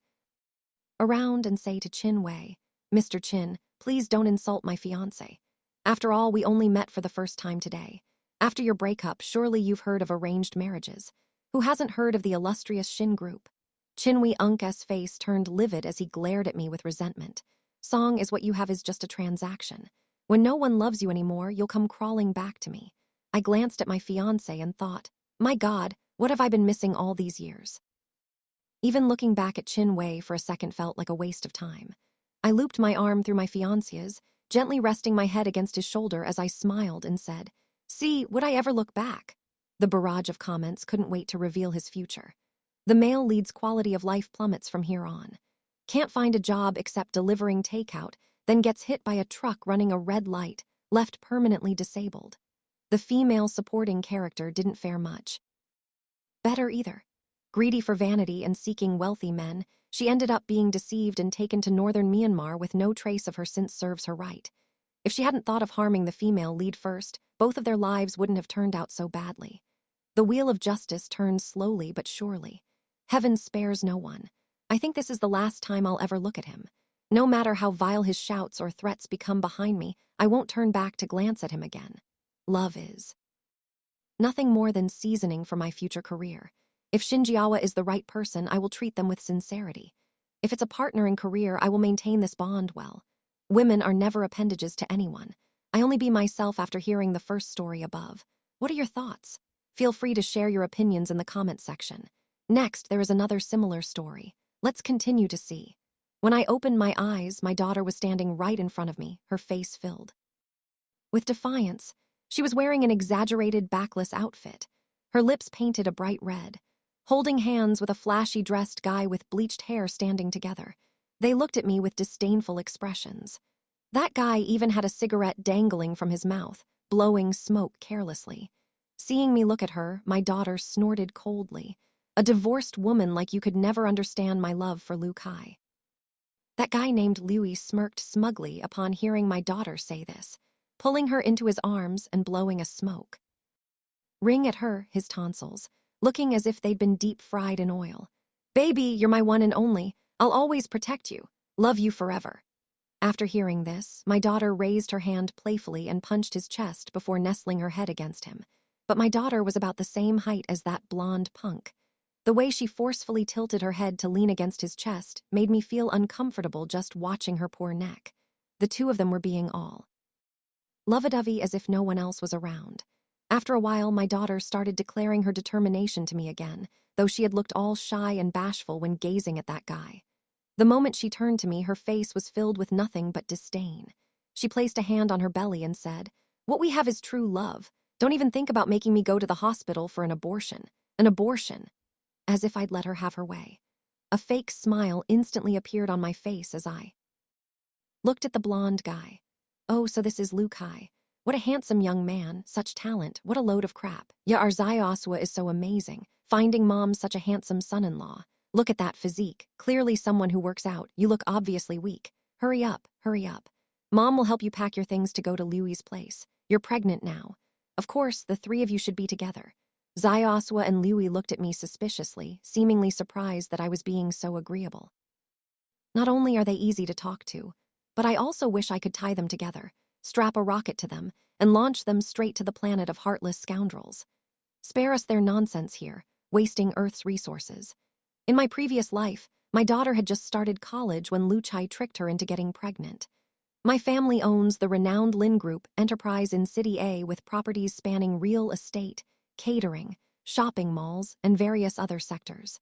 around and say to Chin Wei, Mr. Chin, please don't insult my fiancé. After all, we only met for the first time today. After your breakup, surely you've heard of arranged marriages. Who hasn't heard of the illustrious Shin Group? Chin Wei Unk's face turned livid as he glared at me with resentment. Song, is what you have is just a transaction. When no one loves you anymore, you'll come crawling back to me. I glanced at my fiancé and thought, my God, what have I been missing all these years? Even looking back at Chin Wei for a second felt like a waste of time. I looped my arm through my fiancé's, gently resting my head against his shoulder as I smiled and said, see, would I ever look back? The barrage of comments couldn't wait to reveal his future. The male lead's quality of life plummets from here on. Can't find a job except delivering takeout, then gets hit by a truck running a red light, left permanently disabled. The female supporting character didn't fare much better either. Greedy for vanity and seeking wealthy men, she ended up being deceived and taken to northern Myanmar with no trace of her since serves her right. If she hadn't thought of harming the female lead first, both of their lives wouldn't have turned out so badly. The wheel of justice turns slowly but surely. Heaven spares no one. I think this is the last time I'll ever look at him. No matter how vile his shouts or threats become behind me, I won't turn back to glance at him again. Love is nothing more than seasoning for my future career. If Shinjiawa is the right person, I will treat them with sincerity. If it's a partner in career, I will maintain this bond well. Women are never appendages to anyone. I only be myself after hearing the first story above. What are your thoughts? Feel free to share your opinions in the comments section. Next, there is another similar story. Let's continue to see. When I opened my eyes, my daughter was standing right in front of me, her face filled with defiance. She was wearing an exaggerated backless outfit, her lips painted a bright red, holding hands with a flashy-dressed guy with bleached hair standing together. They looked at me with disdainful expressions. That guy even had a cigarette dangling from his mouth, blowing smoke carelessly. Seeing me look at her, my daughter snorted coldly. A divorced woman like you could never understand my love for Liu Kai. That guy named Louis smirked smugly upon hearing my daughter say this, pulling her into his arms and blowing a smoke ring at her, his tonsils, looking as if they'd been deep-fried in oil. Baby, you're my one and only. I'll always protect you. Love you forever. After hearing this, my daughter raised her hand playfully and punched his chest before nestling her head against him. But my daughter was about the same height as that blonde punk. The way she forcefully tilted her head to lean against his chest made me feel uncomfortable just watching her poor neck. The two of them were being all lovey-dovey as if no one else was around. After a while, my daughter started declaring her determination to me again, though she had looked all shy and bashful when gazing at that guy. The moment she turned to me, her face was filled with nothing but disdain. She placed a hand on her belly and said, "What we have is true love. Don't even think about making me go to the hospital for an abortion. An abortion." As if I'd let her have her way. A fake smile instantly appeared on my face as I looked at the blonde guy. Oh, so this is Lu Kai. What a handsome young man, such talent, what a load of crap. Yeah, our Zayaswa is so amazing. Finding mom such a handsome son-in-law. Look at that physique, clearly someone who works out. You look obviously weak. Hurry up, hurry up. Mom will help you pack your things to go to Louie's place. You're pregnant now. Of course, the three of you should be together. Zayaswa and Louie looked at me suspiciously, seemingly surprised that I was being so agreeable. Not only are they easy to talk to, but I also wish I could tie them together, strap a rocket to them, and launch them straight to the planet of heartless scoundrels. Spare us their nonsense here, wasting Earth's resources. In my previous life, my daughter had just started college when Lu Chai tricked her into getting pregnant. My family owns the renowned Lin Group enterprise in City A with properties spanning real estate, catering, shopping malls, and various other sectors.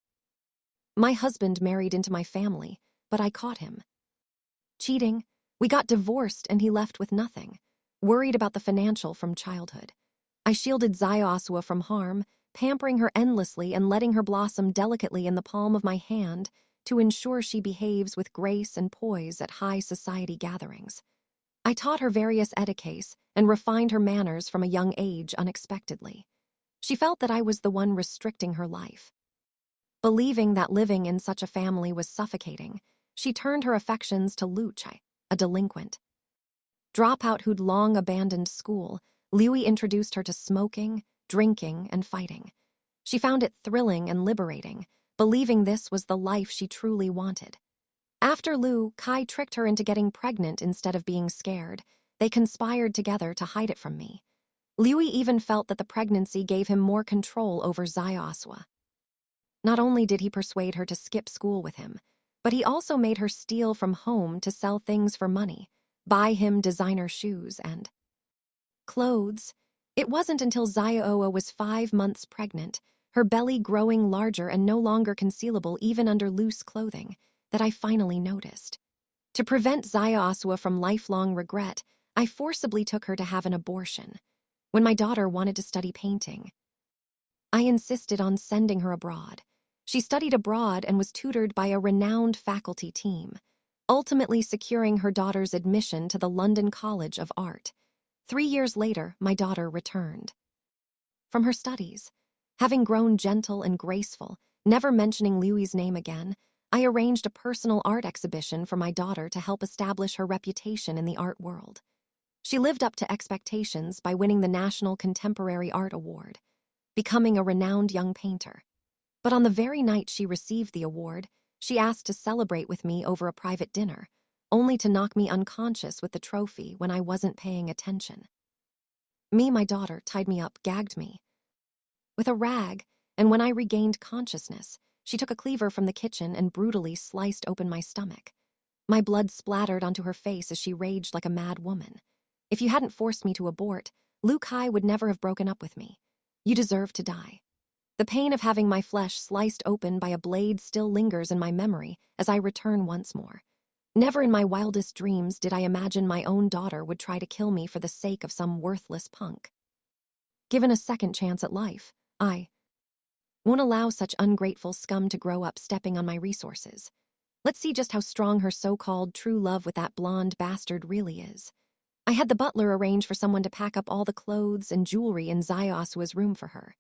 My husband married into my family, but I caught him cheating. We got divorced and he left with nothing, worried about the financial from childhood. I shielded Zayaswa from harm, pampering her endlessly and letting her blossom delicately in the palm of my hand to ensure she behaves with grace and poise at high society gatherings. I taught her various etiquettes and refined her manners from a young age unexpectedly. She felt that I was the one restricting her life. Believing that living in such a family was suffocating, she turned her affections to Lu Chai, a delinquent dropout who'd long abandoned school. Louie introduced her to smoking, drinking, and fighting. She found it thrilling and liberating, believing this was the life she truly wanted. After Lu Kai tricked her into getting pregnant instead of being scared, they conspired together to hide it from me. Louie even felt that the pregnancy gave him more control over Zayaswa. Not only did he persuade her to skip school with him, but he also made her steal from home to sell things for money, buy him designer shoes and clothes. It wasn't until Zayaawa was 5 months pregnant, her belly growing larger and no longer concealable even under loose clothing, that I finally noticed. To prevent Zayaswa from lifelong regret, I forcibly took her to have an abortion. When my daughter wanted to study painting, I insisted on sending her abroad. She studied abroad and was tutored by a renowned faculty team, ultimately securing her daughter's admission to the London College of Art. 3 years later, my daughter returned from her studies. Having grown gentle and graceful, never mentioning Louie's name again, I arranged a personal art exhibition for my daughter to help establish her reputation in the art world. She lived up to expectations by winning the National Contemporary Art Award, becoming a renowned young painter. But on the very night she received the award, she asked to celebrate with me over a private dinner, only to knock me unconscious with the trophy when I wasn't paying attention. My daughter, tied me up, gagged me with a rag, and when I regained consciousness, she took a cleaver from the kitchen and brutally sliced open my stomach. My blood splattered onto her face as she raged like a mad woman. If you hadn't forced me to abort, Lu Kai would never have broken up with me. You deserve to die. The pain of having my flesh sliced open by a blade still lingers in my memory as I return once more. Never in my wildest dreams did I imagine my own daughter would try to kill me for the sake of some worthless punk. Given a second chance at life, I won't allow such ungrateful scum to grow up stepping on my resources. Let's see just how strong her so-called true love with that blonde bastard really is. I had the butler arrange for someone to pack up all the clothes and jewelry in Zayaswa's room for her.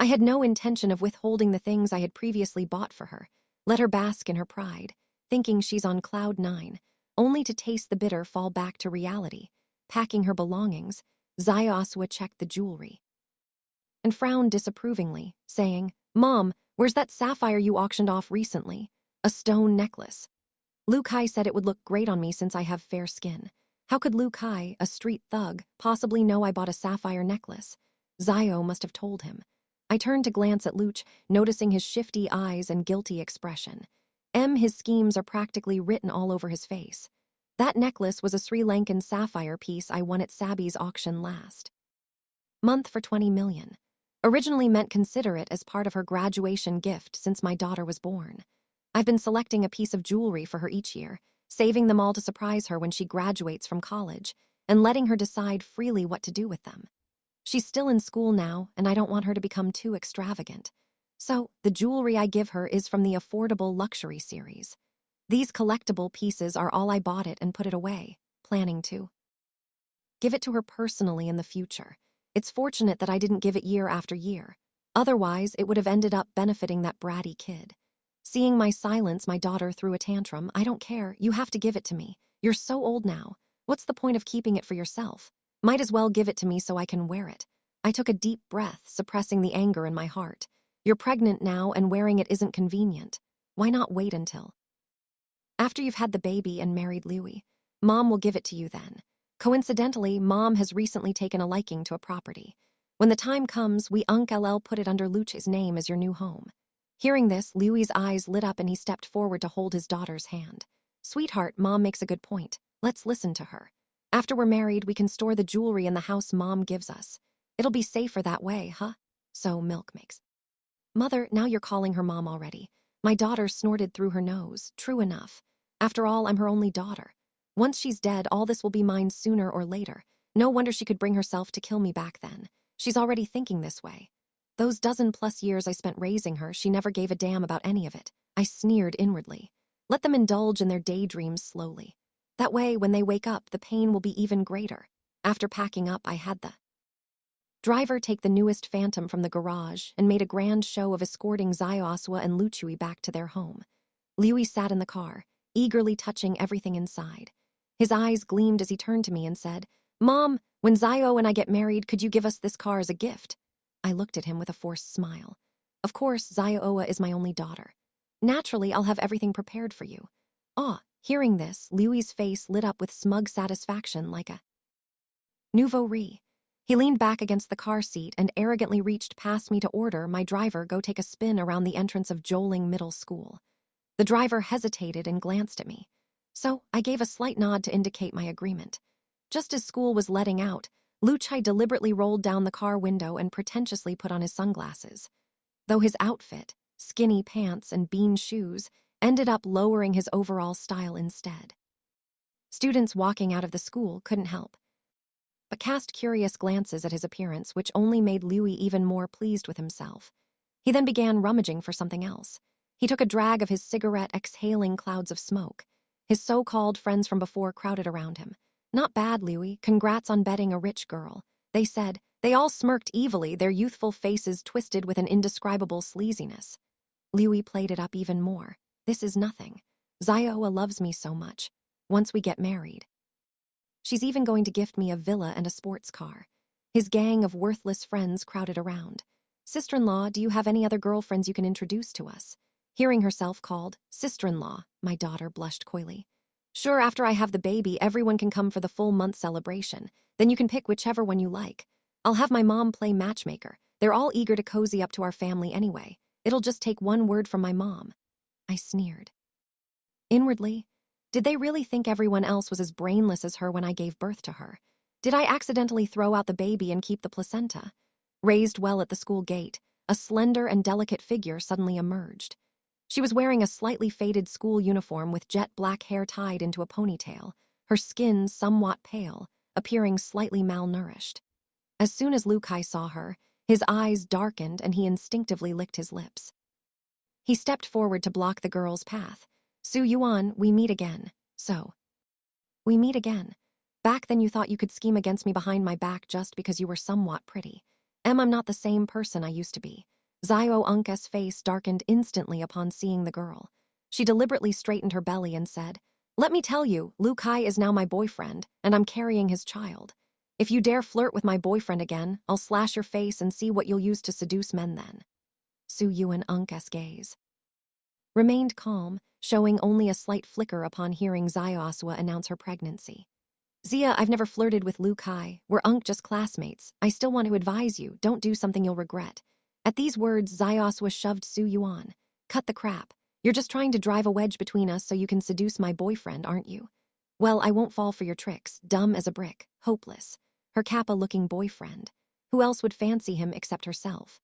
I had no intention of withholding the things I had previously bought for her, let her bask in her pride, thinking she's on cloud 9, only to taste the bitter fall back to reality. Packing her belongings, Zayaswa checked the jewelry and frowned disapprovingly, saying, "Mom, where's that sapphire you auctioned off recently? A stone necklace." Lu Kai said it would look great on me since I have fair skin. How could Lu Kai, a street thug, possibly know I bought a sapphire necklace? Zio must have told him. I turned to glance at Luch, noticing his shifty eyes and guilty expression. His schemes are practically written all over his face. That necklace was a Sri Lankan sapphire piece I won at Sabi's auction last month for 20 million. Originally meant consider it as part of her graduation gift since my daughter was born. I've been selecting a piece of jewelry for her each year, saving them all to surprise her when she graduates from college, and letting her decide freely what to do with them. She's still in school now, and I don't want her to become too extravagant. So, the jewelry I give her is from the affordable luxury series. These collectible pieces are all I bought it and put it away, planning to give it to her personally in the future. It's fortunate that I didn't give it year after year. Otherwise, it would have ended up benefiting that bratty kid. Seeing my silence, my daughter threw a tantrum. I don't care. You have to give it to me. You're so old now. What's the point of keeping it for yourself? Might as well give it to me so I can wear it. I took a deep breath, suppressing the anger in my heart. You're pregnant now and wearing it isn't convenient. Why not wait until after you've had the baby and married Louis? Mom will give it to you then. Coincidentally, Mom has recently taken a liking to a property. When the time comes, we Uncle put it under Luch's name as your new home. Hearing this, Louis's eyes lit up and he stepped forward to hold his daughter's hand. Sweetheart, Mom makes a good point. Let's listen to her. After we're married, we can store the jewelry in the house Mom gives us. It'll be safer that way, huh? So Milk makes. Mother, now you're calling her Mom already. My daughter snorted through her nose. True enough. After all, I'm her only daughter. Once she's dead, all this will be mine sooner or later. No wonder she could bring herself to kill me back then. She's already thinking this way. Those dozen-plus years I spent raising her, she never gave a damn about any of it. I sneered inwardly. Let them indulge in their daydreams slowly. That way, when they wake up, the pain will be even greater. After packing up, I had the driver take the newest Phantom from the garage and made a grand show of escorting Xiaoswa and Luchui back to their home. Liu sat in the car, eagerly touching everything inside. His eyes gleamed as he turned to me and said, Mom, when Zio and I get married, could you give us this car as a gift? I looked at him with a forced smile. Of course, Zioa is my only daughter. Naturally, I'll have everything prepared for you. Hearing this, Liu's face lit up with smug satisfaction like a nouveau riz. He leaned back against the car seat and arrogantly reached past me to order my driver go take a spin around the entrance of Joling Middle School. The driver hesitated and glanced at me. So I gave a slight nod to indicate my agreement. Just as school was letting out, Luchai deliberately rolled down the car window and pretentiously put on his sunglasses. Though his outfit, skinny pants and bean shoes, ended up lowering his overall style instead. Students walking out of the school couldn't help but cast curious glances at his appearance, which only made Louis even more pleased with himself. He then began rummaging for something else. He took a drag of his cigarette, exhaling clouds of smoke. His so-called friends from before crowded around him. Not bad, Louis. Congrats on betting a rich girl, they said. They all smirked evilly, their youthful faces twisted with an indescribable sleaziness. Louis played it up even more. This is nothing. Zioa loves me so much. Once we get married, she's even going to gift me a villa and a sports car. His gang of worthless friends crowded around. Sister-in-law, do you have any other girlfriends you can introduce to us? Hearing herself called sister-in-law, my daughter blushed coyly. Sure, after I have the baby, everyone can come for the full month celebration. Then you can pick whichever one you like. I'll have my mom play matchmaker. They're all eager to cozy up to our family anyway. It'll just take one word from my mom. I sneered. Inwardly, did they really think everyone else was as brainless as her when I gave birth to her? Did I accidentally throw out the baby and keep the placenta? Raised well at the school gate, a slender and delicate figure suddenly emerged. She was wearing a slightly faded school uniform with jet black hair tied into a ponytail, her skin somewhat pale, appearing slightly malnourished. As soon as Lu Kai saw her, his eyes darkened and he instinctively licked his lips. He stepped forward to block the girl's path. Su Yuan, we meet again. So, we meet again. Back then you thought you could scheme against me behind my back just because you were somewhat pretty. I'm not the same person I used to be. Zio Unka's face darkened instantly upon seeing the girl. She deliberately straightened her belly and said, Let me tell you, Lu Kai is now my boyfriend, and I'm carrying his child. If you dare flirt with my boyfriend again, I'll slash your face and see what you'll use to seduce men then. Su Yuan Unka's gaze remained calm, showing only a slight flicker upon hearing Xiaosua announce her pregnancy. Zia, I've never flirted with Lu Kai. We're just classmates. I still want to advise you, don't do something you'll regret. At these words, Xiaosua shoved Su Yuan. Cut the crap. You're just trying to drive a wedge between us so you can seduce my boyfriend, aren't you? Well, I won't fall for your tricks, dumb as a brick, hopeless. Her Kappa-looking boyfriend. Who else would fancy him except herself?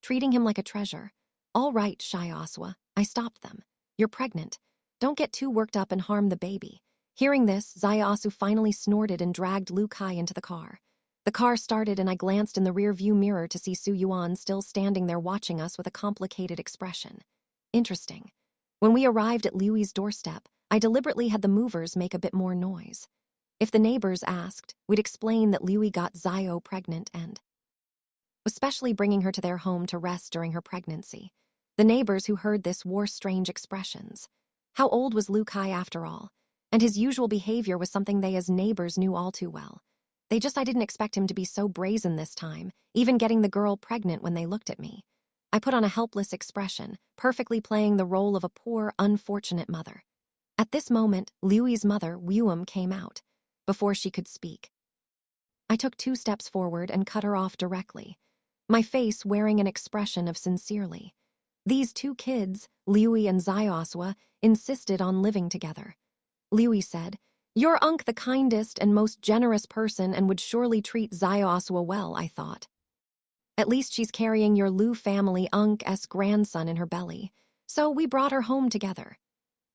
Treating him like a treasure. All right, Xiaosua, I stopped them. You're pregnant. Don't get too worked up and harm the baby. Hearing this, Xiaosu finally snorted and dragged Lu Kai into the car. The car started and I glanced in the rear-view mirror to see Su Yuan still standing there watching us with a complicated expression. Interesting. When we arrived at Liu's doorstep, I deliberately had the movers make a bit more noise. If the neighbors asked, we'd explain that Liu got Zio pregnant and especially bringing her to their home to rest during her pregnancy. The neighbors who heard this wore strange expressions. How old was Lu Kai after all? And his usual behavior was something they as neighbors knew all too well. I didn't expect him to be so brazen this time, even getting the girl pregnant when they looked at me. I put on a helpless expression, perfectly playing the role of a poor, unfortunate mother. At this moment, Liu's mother, Wuum, came out. Before she could speak, I took 2 steps forward and cut her off directly, my face wearing an expression of sincerely. These 2 kids, Liu and Xiaosua, insisted on living together. Liu said, "You're the kindest and most generous person and would surely treat Xiaosua well," I thought. At least she's carrying your Lu family Unk's grandson in her belly, so we brought her home together.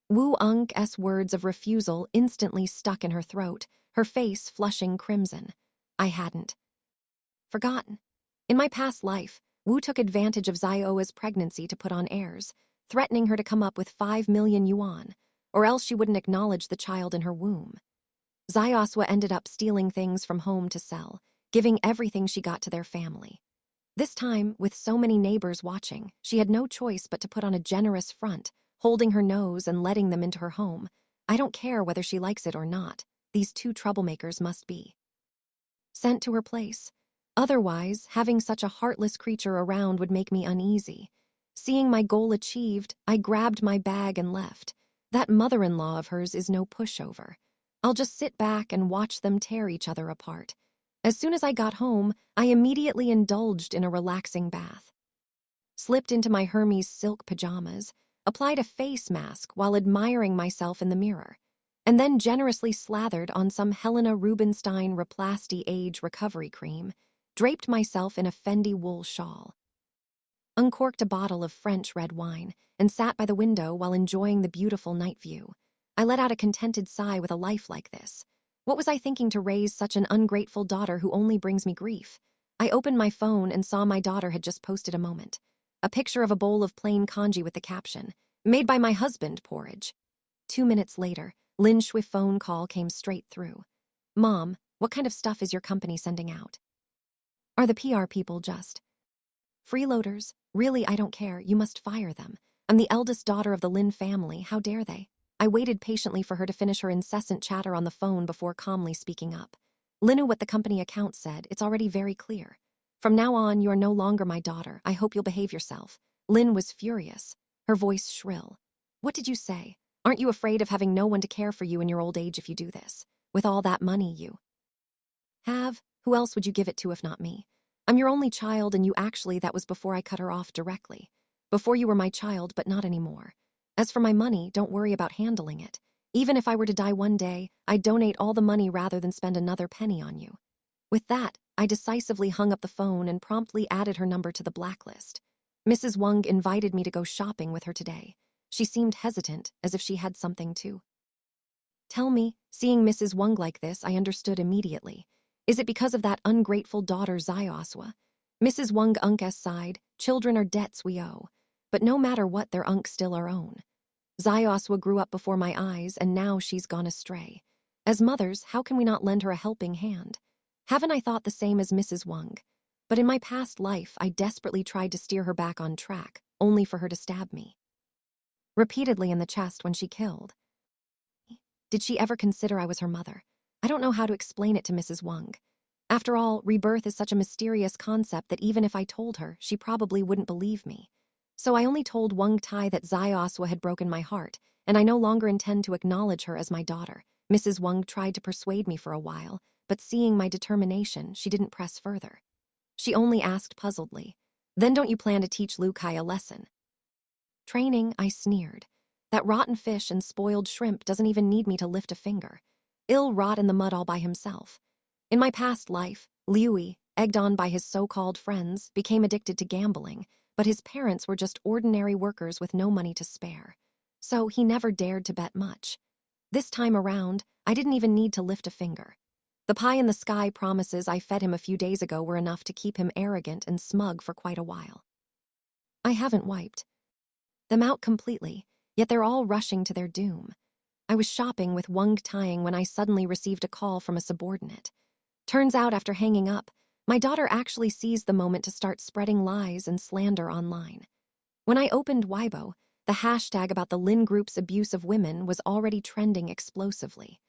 Wu Unk's words of refusal instantly stuck in her throat, her face flushing crimson. I hadn't forgotten. In my past life, Wu took advantage of Xiao's pregnancy to put on airs, threatening her to come up with 5 million yuan, or else she wouldn't acknowledge the child in her womb. Xiaosua ended up stealing things from home to sell, giving everything she got to their family. This time, with so many neighbors watching, she had no choice but to put on a generous front, holding her nose and letting them into her home. I don't care whether she likes it or not. These 2 troublemakers must be sent to her place. Otherwise, having such a heartless creature around would make me uneasy. Seeing my goal achieved, I grabbed my bag and left. That mother-in-law of hers is no pushover. I'll just sit back and watch them tear each other apart. As soon as I got home, I immediately indulged in a relaxing bath. Slipped into my Hermes silk pajamas, applied a face mask while admiring myself in the mirror, and then generously slathered on some Helena Rubinstein Replasty Age recovery cream, draped myself in a Fendi wool shawl, uncorked a bottle of French red wine, and sat by the window while enjoying the beautiful night view. I let out a contented sigh with a life like this. What was I thinking to raise such an ungrateful daughter who only brings me grief? I opened my phone and saw my daughter had just posted a moment. A picture of a bowl of plain congee with the caption, "Made by my husband, porridge." 2 minutes later, Lin Shui's phone call came straight through. "Mom, what kind of stuff is your company sending out? Are the PR people just freeloaders? Really, I don't care. You must fire them. I'm the eldest daughter of the Lin family. How dare they?" I waited patiently for her to finish her incessant chatter on the phone before calmly speaking up. "Lin, what the company account said, it's already very clear. From now on, you are no longer my daughter. I hope you'll behave yourself." Lin was furious, her voice shrill. "What did you say? Aren't you afraid of having no one to care for you in your old age if you do this? With all that money you have, who else would you give it to if not me? I'm your only child, and that was before I cut her off directly. Before you were my child, but not anymore. As for my money, don't worry about handling it. Even if I were to die one day, I'd donate all the money rather than spend another penny on you." With that, I decisively hung up the phone and promptly added her number to the blacklist. Mrs. Wang invited me to go shopping with her today. She seemed hesitant, as if she had something to tell me. Seeing Mrs. Wang like this, I understood immediately. Is it because of that ungrateful daughter Xiaosua? Mrs. Wang sighed, "Children are debts we owe. But no matter what, they're still our own. Xiaosua grew up before my eyes, and now she's gone astray. As mothers, how can we not lend her a helping hand? Haven't I thought the same as Mrs. Wang? But in my past life, I desperately tried to steer her back on track, only for her to stab me repeatedly in the chest when she killed. Did she ever consider I was her mother? I don't know how to explain it to Mrs. Wang. After all, rebirth is such a mysterious concept that even if I told her, she probably wouldn't believe me. So I only told Wang Tai that Xiaoswa had broken my heart, and I no longer intend to acknowledge her as my daughter. Mrs. Wang tried to persuade me for a while, but seeing my determination, she didn't press further. She only asked puzzledly, "Then don't you plan to teach Lu Kai a lesson?" Training, I sneered. That rotten fish and spoiled shrimp doesn't even need me to lift a finger. He'll rot in the mud all by himself. In my past life, Liu, egged on by his so-called friends, became addicted to gambling, but his parents were just ordinary workers with no money to spare. So he never dared to bet much. This time around, I didn't even need to lift a finger. The pie-in-the-sky promises I fed him a few days ago were enough to keep him arrogant and smug for quite a while. I haven't wiped them out completely, yet they're all rushing to their doom. I was shopping with Wang Tying when I suddenly received a call from a subordinate. Turns out after hanging up, my daughter actually seized the moment to start spreading lies and slander online. When I opened Weibo, the hashtag about the Lin Group's abuse of women was already trending explosively.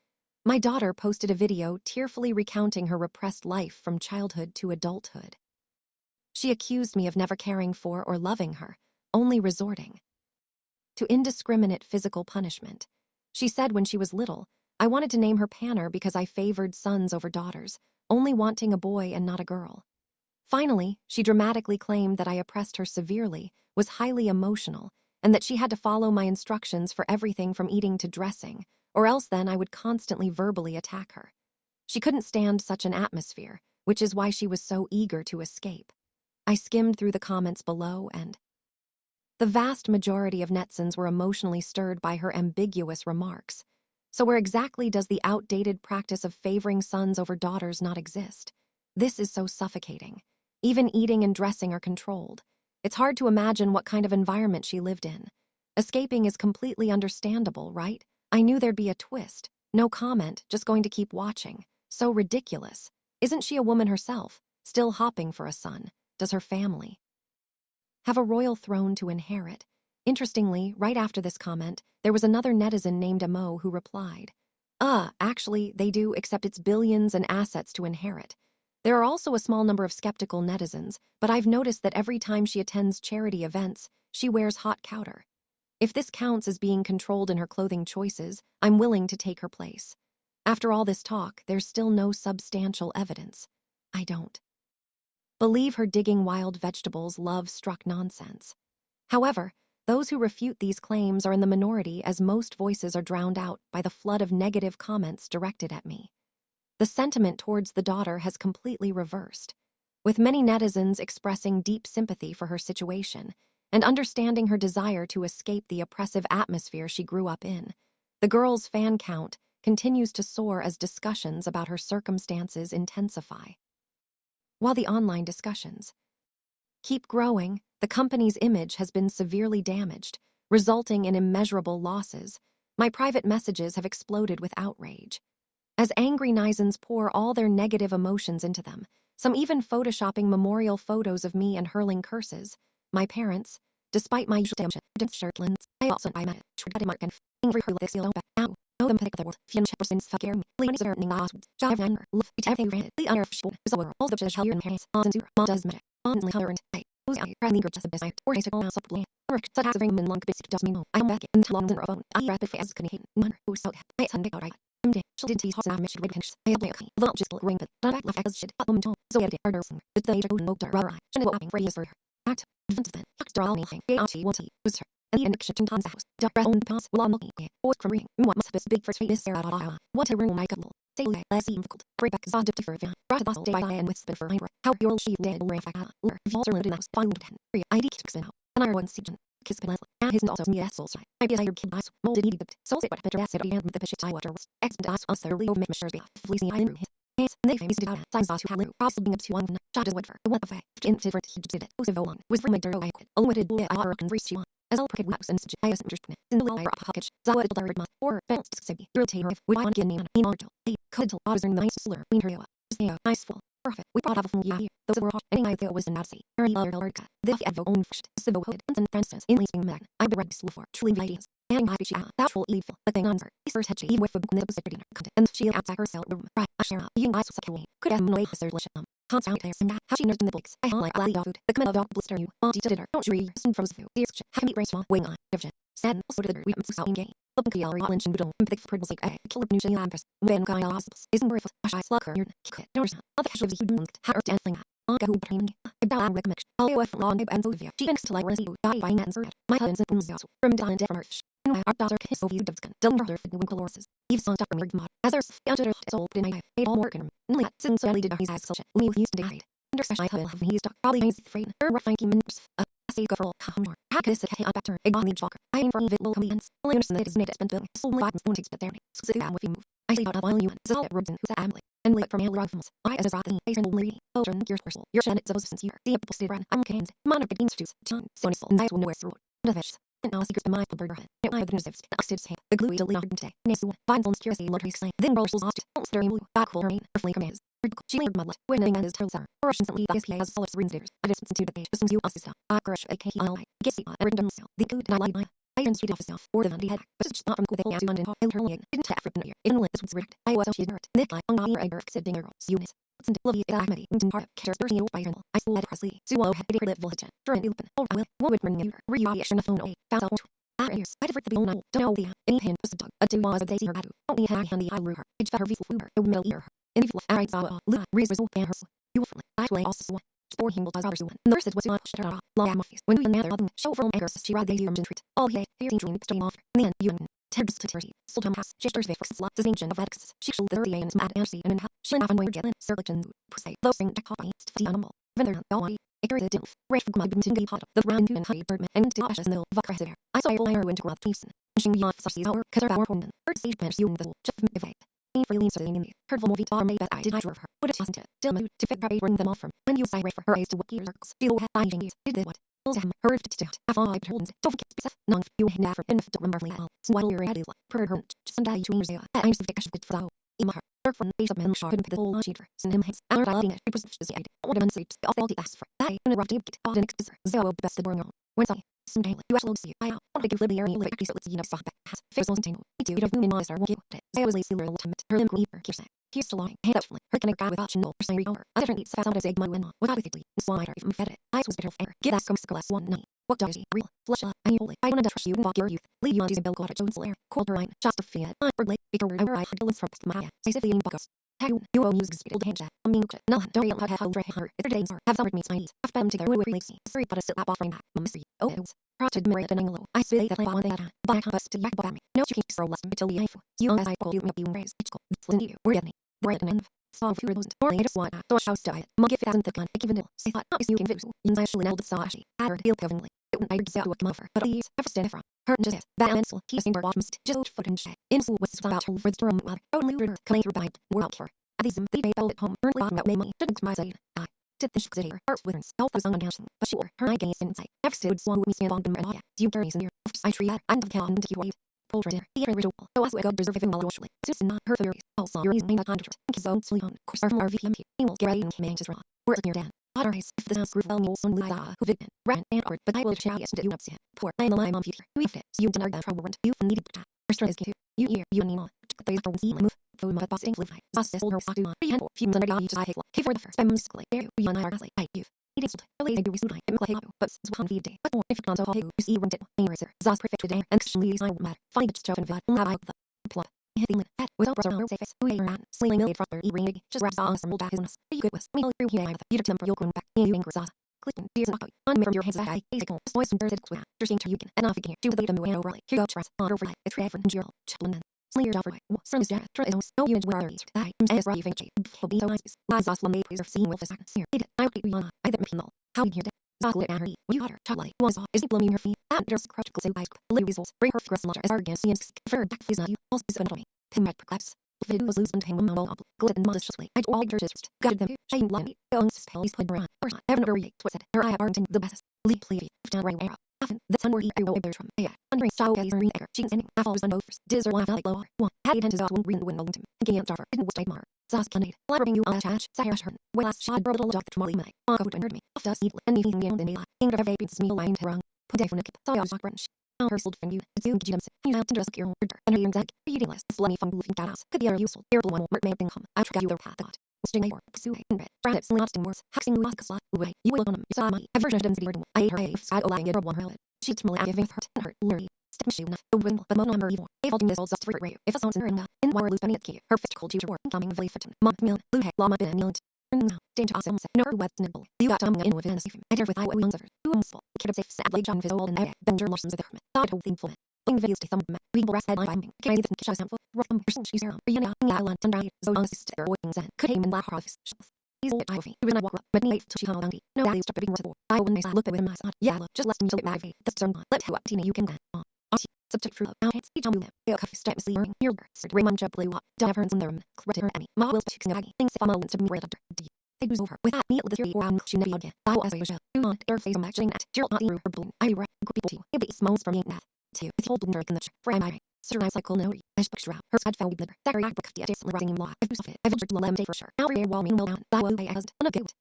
My daughter posted a video tearfully recounting her repressed life from childhood to adulthood. She accused me of never caring for or loving her, only resorting to indiscriminate physical punishment. She said when she was little, I wanted to name her Panner because I favored sons over daughters, only wanting a boy and not a girl. Finally, she dramatically claimed that I oppressed her severely, was highly emotional, and that she had to follow my instructions for everything from eating to dressing, or else then I would constantly verbally attack her. She couldn't stand such an atmosphere, which is why she was so eager to escape. I skimmed through the comments below and the vast majority of netizens were emotionally stirred by her ambiguous remarks. So where exactly does the outdated practice of favoring sons over daughters not exist? This is so suffocating. Even eating and dressing are controlled. It's hard to imagine what kind of environment she lived in. Escaping is completely understandable, right? I knew there'd be a twist. No comment, just going to keep watching. So ridiculous. Isn't she a woman herself, still hopping for a son? Does her family have a royal throne to inherit? Interestingly, right after this comment, there was another netizen named Amo who replied, actually, they do, except it's billions and assets to inherit. There are also a small number of skeptical netizens, but I've noticed that every time she attends charity events, she wears hot counter. If this counts as being controlled in her clothing choices, I'm willing to take her place. After all this talk, there's still no substantial evidence. I don't believe her digging wild vegetables love-struck nonsense. However, those who refute these claims are in the minority, as most voices are drowned out by the flood of negative comments directed at me. The sentiment towards the daughter has completely reversed, with many netizens expressing deep sympathy for her situation and understanding her desire to escape the oppressive atmosphere she grew up in. The girl's fan count continues to soar as discussions about her circumstances intensify. While the online discussions keep growing, the company's image has been severely damaged, resulting in immeasurable losses. My private messages have exploded with outrage. As angry netizens pour all their negative emotions into them, some even photoshopping memorial photos of me and hurling curses. My parents, despite my usual shirtless, I also I met Mark and angry her this yellow ow. No them pick the world, Fian Shepperson Fakir, Ladies are earning us, Jav Yanger, Love, everything ran, the honor of Shul, Zower, all the shell and hands, on and Mom does matter, on and color and I, who's I, Bradley just the best I, or I took all out supply, or such as ring and long basic does me know, I'm back and long and phone, I rapid fast can hate, man, who's so I Sunday out I. She did tease I mentioned with pinch. I have like the just ring, but I'm back laugh as shit. Moment so edit our nursing. It's the age of no dark. And what I'm phrase for her. Act. Then. Extra all anything. ART will see. Was her. And the connection to Tom's house. Dr. Own pass. Will unlock me. Or from ring. What must have big first face Sarah. What a room my couple. Say less difficult. Break back Zod to fur. Brought the day by and with spit for how your she dead. Rafaka. Or Walter in the house. Fine. ID kicks in out. And I one season. Kiss Pinellas, and his also me souls. I be hired kid eyes, molded he dipped, souls it but better acid and with the pishit I water was, excellent eyes on thoroughly over measures be, fleecy I in his hands, and they famous did out, signs to Halu, possibly up to one, shot as wood for, what the way, in different he did it, was one, was from a dirt I quit, unwitted boy I and free you on. As all cricket wax and such, I was interested in the little pocket, Zawa the third month, or balanced Sibi, irritator if we want to get me on, in order, they could tell others in the nice slur, clean her ice full. Perfect. We brought up a full year. Those were hot. Any idea was not see. Very other Lorca. The Evo own first. Civil hood. And for instance, in leasing man. I be read slow for. Truly ideas. And I be she out. That will evil. The thing on her. His first head she with the book nibs dinner. And she outside herself room. Right. I share out. You guys second. Could have no way to search. Constantly tears and how she knows in the books. I like bloody food. The command of dog blister you. Auntie to dinner. Don't you read some frozen food. Dear have me brace small wing on. Division. Sad also to the we so in game. The book yellow lunch and budon. Big for like a killer new shiny lampers. When guy hospitals. Isn't worth a shy slug her. Kick it. Don't other cash of the human. How to anything. Anka who trained. I down recommend. I'll go for long and Sylvia. She thinks to like rescue. Die by answer. My husband's in also. From down and different. Our daughter kiss of you dubskin. Dumb brother for the winkle horses. Eve sons up from your mod. As there's under soul in my ate all more in him. Only that since I did his eyes such a leave used to hide. Under such I have he's stuck. Probably he's afraid. Her rough funky minutes. I say go for all come more. How could this a back turn? A bonny chalker. I am from little comedians. Only understand that it's made spent building. So only items don't expect there. So sit down with you move. I say out of while you and so Robson who's a family. And like from Hale Rogfums. I as a rotten patient only. Children, your personal. Your shed it's supposed since you're the apple state run. I'm Canes. Monarch beans to John. So nice will know where's the road. The fish. And now secrets the mind of burger. It might have been as I stood the gluey to lead today. Nesu, fine bones curiosity, lottery sign. Then roll lost. Stirring blue, back hole rain, or flicker maze. She layered mudlet, winning and his tails are. Or instantly the SPA has solid rinse stairs. I distance to the page, systems you assist. I crush a key eye. Gissy, a random cell. The good and I like my. I didn't street office or the Vandy head. But it's just not from the to London. I'll turn in. Didn't have from here. In this was rigged. I was she dirt. Nick, I on your egg, said Dinger, Eunice. Lovey Ahmedi, Inton Park, Cares Bertie by Hannibal. I school at Presley. Suo had a live village. During Lupin. Oh, I will. What would bring you? Reaction of phone. Found out. Ears, I differ the bone now, don't know the any hand was a dog, a two was a daisy her badu, only hang on the eye her, each better visual fluber, a middle ear her, and if I saw Lua, reasons and her, you will I play also one. Spore him does others one. Nurse it was not shut out, law office. When we another other show from Eggers, she ride the year treat. All hey, hearing dream stream off, and then you Ted's to Terry, Sultan Pass, Gestures for slots as ancient of X, she shall 30 and mad and see and she often wear jelly, circuiton, per se, those things to copy, stuffy animal, vendor, go Icarus didn't. Ray for Gumab Tingy Pot, the round and honey birdman, and to Ashes no Vacrasiver. I saw a liner winter growth Tweeson. Shing beyond Sarcy's hour, Cutter Bower Hornden. Bird sage bench you in the Jeff Mivate. Ain't freely inserting in the hurtful movie tar made that I did I drove her. Would it wasn't it? Dilma to fit Rabbi bring them off from. When you say Ray for her eyes to what years arcs. Feel had I years. Did they what? Ulzam, her to out. Half all I told don't forget to non you hand after and to remember like all. So while you're at it, per her, just die 2 years ago. I'm still a shit for thou. Imar. From base of men shot and the whole cheater. Send him his our dialing it. Because the aid. What a man sleeps. Off the ask for. I interrupt him. Get on next. Zero best the burn on. When I. Someday you actually see. I want to give Libby area like so let's stop back. Face on tangle. Me too. Of moon monster won't get it. I was lazy little time. Her limb creeper. Keeps that. Here's the line. Hey, that's her can I grab with option no. Sign recover. I don't need fast out as egg my win on. What I quickly. Slider. If I'm fed it. I was better fair. Get that comes class 1 night. What does he? Real. Flush up. I holy. I want to trust you and walk your youth. Leave you on using Bill Goddard Jones Lair. Cold Rhine. Just a fiat. I'm Berlay. Bigger word. I heard Dylan's from Maya. Say Sifty in Buckos. You owe music speed hand chat. I mean, no, don't yell at how dry her. If days are, have summered me smiles. I've been to their way lazy. Sorry, but I sit lap off frame back. Mumsy. Oh, it was. Protted Maria and Anglo. I say that I want that. By compass to yak bami. No, you keep so less until the info. You as I call you, you raise. It's called. Listen to you. We're getting. Bread and env. Saw fewer those. Or latest one. So house diet. Mug if it hasn't the gun. I give vanilla. Say thought. Not you can visual. Yin actually nailed the sashi. Adder. He'll covenly. It wouldn't I just out to a come over. But I use. Ever stand from. Hurt just balanced. He seen bird watchmust. Just foot and shit. In school was about to for the drum weather. Only reader. Coming through bind. World for. These the day at home, early on about money, didn't my side. I did the shit here, arts withers, all those unannounced, but sure, her eye gaze insight. Never stood swung with me stand on them and all, you dirties in here, I tree at, and the cow and you wait. Poultry there, the ritual, so I go preserving well socially. Susan not her theories, also your reason not contract, and his own sleep on, course our more VMP, he will get in command is wrong. Where's your dad? Otter eyes, if the sounds groove well, you'll soon lose who vidden, ran and art, but I will chow yes and you upset. Poor, I am the lime on Peter, we fit, you didn't argue trouble, you needed to. First is you, you and me not, they don't see my move. Though my boss ain't live high. Boss says her stock do not be handle. Fumes under God, I hate like. He for the first. I'm musically. There you and I are like. I you. It is. Early I do we suit. I'm like. But it's one feed day. But more if you can't all you see run it. Ain't razor. Zaz perfect today. And actually I won't matter. Find it chosen vlad. Lab out the plot. Hitting it. At with all our face. Who ain't man. Slaying million from e ring. Just wraps on some old back in us. Be good with. We all through here. You temper you'll go back. You ain't Zaz. Clinton, dears not unmember your hands that I easy call. Voice and bird square. Just to you can. And off again. Do the them over. Here go trust. On over. It's reverend and Gerald. Chaplain. Slayer Jaffer, Sun is Jack, Tritons, no units where are these. I am as Ravi Finch, Hobby Isis, Lies Oslam, Naples, or Seeing Wolfus, Seer, I would be on, I that Pinal, how you hear that? Zocklet at her, you got her, Chocolate, was is it blooming her feet, and there's critical so ice, blue weasels, bring her figure large as Argan, Siensk, Ferd, Back Fizz, you, also is Ventomy, Pimat Perclaps, Vid was losing him, Mono, Glitton modestly, I all churches, guided them, Shane Blind, Going Spells, Played Around, or not, Evan over twisted, her I have Arnton, the best, Leap Levy, down right era. Often, the sun were eat through over from yeah, under style guys and reader, cheese and half hours on offers, dizzer laugh like lower, one, had it into one green wind Wellington, Gant Jaffer, didn't was Mara, Sauce Canade, labbering you on a chat, Cyrus Hearn, well last shot brutal dog to Molly May, Uncle and me, off us eat anything young than a lot, in the vapid meal line terang, put a phonic, saw your sock brunch. Our hustled from you, it's you gems, you have to dress your order, and a young zag, eating less, slummy fun bluffing gas, could be a useful, irritable one, merk man thing hum, I trick you their path, Sting or pursue in red. Brad lasting words. Hexing lost slot. Way. You will on him. Saw my aversion of density. I ate her a side lying in her one her. She's small giving her and her Larry. Step she enough. The wind, but no number evil. A folding this old soft for if a sounds in her in wire loose penny at key. Her fist cold juice war. Coming of Leafton. Mom mill. Blue head. Lama bin and millet. Now, danger awesome. No wet nibble. You got in with Venice. I dare with I will answer. Who owns full. Kid of safe sad late John Fizzle and Bender Lawson's the hermit. Thought whole thing full. Bling videos to thumb. We will rest head finding. Can I even kiss us ample? Rum person she's here. Rihanna. Island and right. So on sister wings and could aim in black office. He's old Ivy. When I walk up, but late till she hung on me. No value stop being worth the war. I wouldn't say look at with my son. Yeah, look, just less than so my face. That's turn on. Let who up Tina you can get on. Subject fruit. Now it's each on you. A coffee step sleeping. Your bird. Raymond Jeb blue up. Diverns in them. Critter Emmy. Ma will chicks and aggie. Things if I'm a to be red under. They do over. With that meal the theory around she never again. I was a shell. You want their face on matching that. Gerald not her bloom. I read. People to. It be smells from that. Two. With old blender in the frame I. Sir I cycle no. I spoke shroud. Her side fell with litter. That react book of the adjacent rising law. I've used it. I've ventured to lem day for sure. Now rear wall mean well down. That will I has on a goat.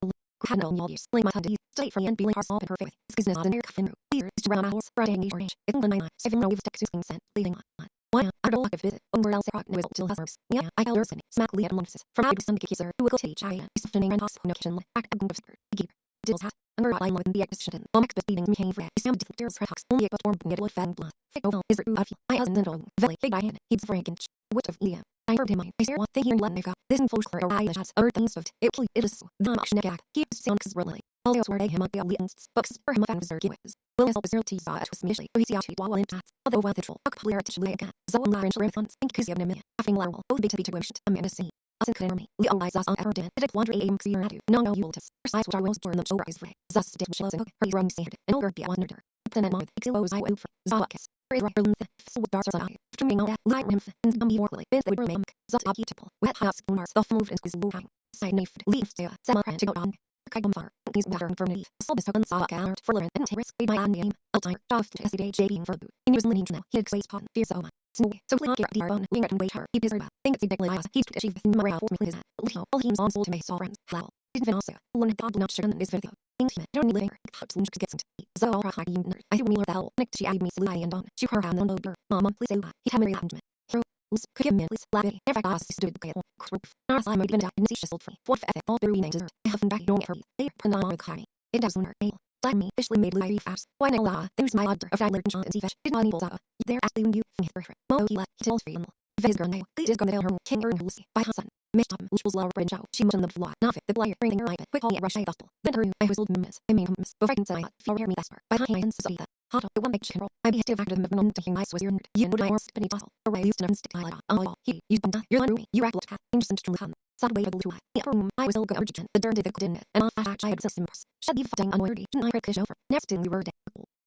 Had no all years. Lay my hand to state for the end. Be like her soul and her faith. Skis not an air cuffin. Leader. Mr. Brown hours. Friday orange. It's the 9. 7 no we've texted sent. Leaving on. Why? I don't like a visit. Umber else rock no till husband's. Yeah, I held her smack Lee at Monfus. From out some kisser. Who will teach I. Softening and hospital no kitchen. Act of whisper. Keep. Dills hat. Under I line the exhibition. Omex but beating me came for it. Sound deflectors tracks. Only a storm get a fan blood. Thick oval is it of I hasn't and all. Valley big I hand. He's Frankench. What of Leah? I heard him. I said what they hear let me go. This info clear or I has other things of it. It is the auction gag. Keeps sound cause really. Also swear they him up the audience. Books for him of and was. Will help zero T saw it was mishly. We see out to while in tats. Although well the troll. Popular to like a. So in large marathons. Think cause you have a million. Having laurel. Both be to wished. Amanda C. Us and could me. We all eyes us on ever did. Did it wonder aim clear at you. No you'll test. Precise which I was during the show rise free. Thus did which was a hurry run stand. And older be a wondered. Then at month. Xillos I will for. Zawakis. So with darts on trimming all that light nymph and some workly bins that would remain zot agitable wet house mars the moved and squeeze blue hang side knife leaves to semi cran to go on kagum far these pattern for me so this token saw out for learn and terrace by my name altar off to SDJ being for boot in was lineage now he explains pon fear so much so click get the own wing and wait her he is about think it's a dickly eyes he's to achieve the morale for me please little all he's on soul to make soul friends flower didn't also one god not sure in this video intimate don't living cups lunch gets into so all right you nerd I hear me learn that nick she added me slide and on she her hand on over mama please say he had me reaction hero could give me please laugh never got stood okay crook now I'm even down in the sold free what for all berry names I haven't back don't get her they pronounce carny it does sooner like me fishly made blue fast why no la there's my order of Tyler and sea fish did not equal out there actually when you think for mo he left he tells free and Visger now they did go nail her king and Lucy by Hassan Miss Tom which was lower bridge out she mentioned the flaw not fit the player bringing her right quick call rush gospel then her I whistled miss I mean miss before I can say for me that's by high hands society that hot the one make control I be still active of non thinking nice was your nerd you know I was penny tossle array used to stick like oh he you've been done you're like you act like interesting to come sat away with the two yeah room I was all good urgent the dirty the good in it and I had system should you fucking unworthy didn't I crick over next thing we were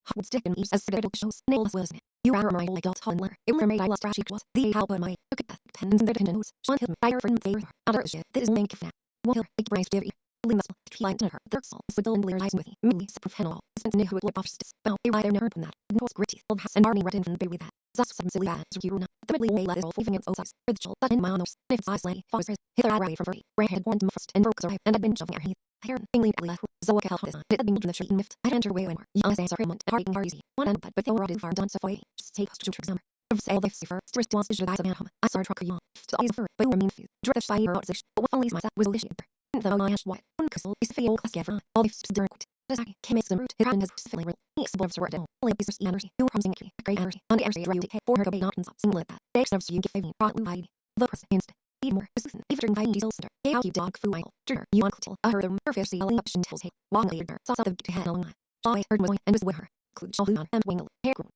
Howard stick and east as the shows nails was you are my like dot Holler. It were made I lost trash was the help of my look at that pens and the nose. Sean Hill fire from there. Other shit that is link if that. Well big brace give you. Limas tree line to her. Their soul is the Blair eyes with me. Millie superfenol. Spence near who would off stis. Well, they either never from that. Nose gritty. Old has and Barney Redden from baby that. Thus some silly ass Runa. The middle way let is all leaving its size. For the chill but in my nose. If it's eyes lay. Foster. Hither I ride from free. Ray had born to first and broke and I'd been shoving her heath. Heron, England, left, Zoa Cal Hot, did the the tree lift. I enter way more. Young answer him, harking are easy. One end, but they rotted far done so way. Just take us to summer. Of sale, they cipher, stress wants to should I say home. I saw a truck young. To eyes of her, but you mean few. Dread fire or sich, but what only myself was a lishie. The my ash white, uncastle, is the old class gavra, all the during quit. Does I came as the root, it has filling real. He explores the word, only pieces of energy, who comes in key, great energy, on the energy, right, for her to be not in something like that. They serves you give favor, brought blue hide. The person instant. Eat more, Susan, even during fighting diesel center. Hey, I'll keep dog food idle. Junior, you want to I heard them, her fish yelling up shin tells hey, long later, saw the to head along. I heard was and was with her. Clue, and wingle, hair grown.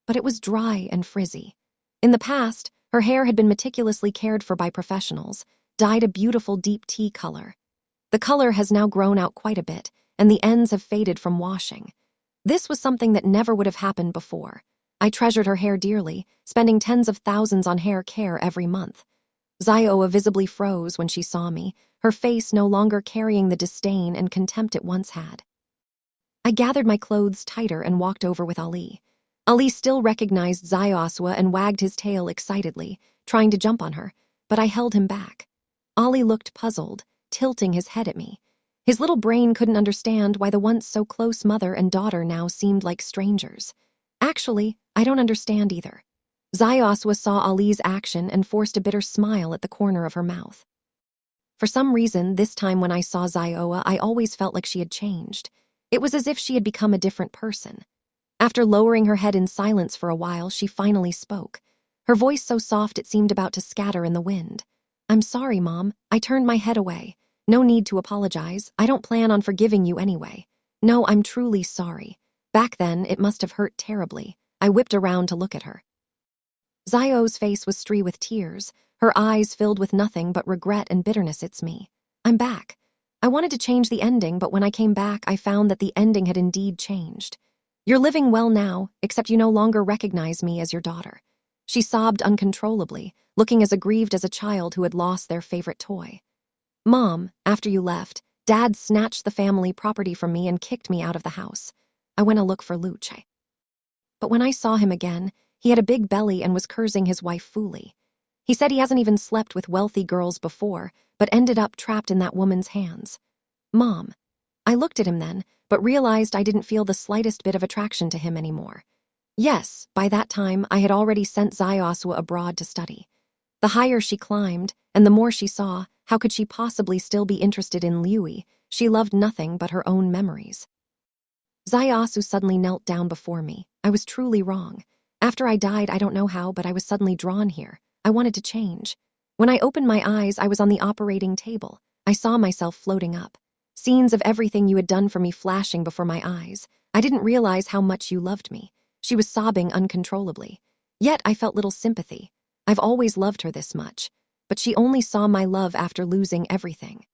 but it was dry and frizzy. In the past, her hair had been meticulously cared for by professionals, dyed a beautiful deep tea color. The color has now grown out quite a bit, and the ends have faded from washing. This was something that never would have happened before. I treasured her hair dearly, spending tens of thousands on hair care every month. Zioa visibly froze when she saw me, her face no longer carrying the disdain and contempt it once had. I gathered my clothes tighter and walked over with Ali. Ali still recognized Zioaswa and wagged his tail excitedly, trying to jump on her, but I held him back. Ali looked puzzled, tilting his head at me. His little brain couldn't understand why the once so close mother and daughter now seemed like strangers. Actually, I don't understand either. Zioaswa saw Ali's action and forced a bitter smile at the corner of her mouth. For some reason, this time when I saw Zioa, I always felt like she had changed. It was as if she had become a different person. After lowering her head in silence for a while, she finally spoke. Her voice so soft it seemed about to scatter in the wind. "I'm sorry, Mom. I turned my head away. No need to apologize. I don't plan on forgiving you anyway. No, I'm truly sorry. Back then, it must have hurt terribly." I whipped around to look at her. Zio's face was streaked with tears, her eyes filled with nothing but regret and bitterness. "It's me. I'm back. I wanted to change the ending, but when I came back, I found that the ending had indeed changed. You're living well now, except you no longer recognize me as your daughter." She sobbed uncontrollably, looking as aggrieved as a child who had lost their favorite toy. "Mom, after you left, Dad snatched the family property from me and kicked me out of the house. I went to look for Luce. But when I saw him again, he had a big belly and was cursing his wife Fuli. He said he hasn't even slept with wealthy girls before, but ended up trapped in that woman's hands. Mom." I looked at him then, but realized I didn't feel the slightest bit of attraction to him anymore. Yes, by that time, I had already sent Zioaswa abroad to study. The higher she climbed, and the more she saw, how could she possibly still be interested in Liui? She loved nothing but her own memories. Zioasu suddenly knelt down before me. I was truly wrong. After I died, I don't know how, but I was suddenly drawn here. I wanted to change. When I opened my eyes, I was on the operating table. I saw myself floating up. Scenes of everything you had done for me flashing before my eyes. I didn't realize how much you loved me. She was sobbing uncontrollably. Yet I felt little sympathy. I've always loved her this much. But she only saw my love after losing everything.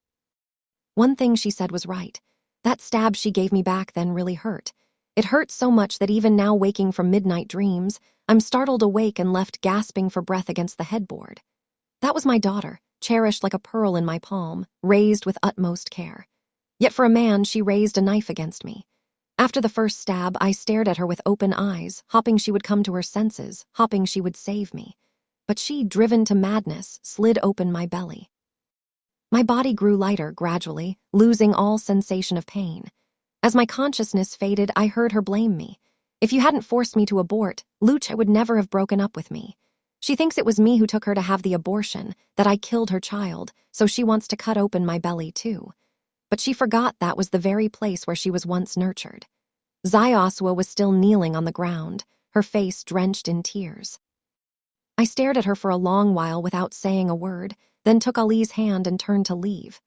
One thing she said was right. That stab she gave me back then really hurt. It hurt so much that even now, waking from midnight dreams, I'm startled awake and left gasping for breath against the headboard. That was my daughter, cherished like a pearl in my palm, raised with utmost care. Yet for a man, she raised a knife against me. After the first stab, I stared at her with open eyes, hoping she would come to her senses, hoping she would save me. But she, driven to madness, slid open my belly. My body grew lighter gradually, losing all sensation of pain. As my consciousness faded, I heard her blame me. "If you hadn't forced me to abort, Luce would never have broken up with me. She thinks it was me who took her to have the abortion, that I killed her child, so she wants to cut open my belly too." But she forgot that was the very place where she was once nurtured. Zioaswa was still kneeling on the ground, her face drenched in tears. I stared at her for a long while without saying a word, then took Ali's hand and turned to leave.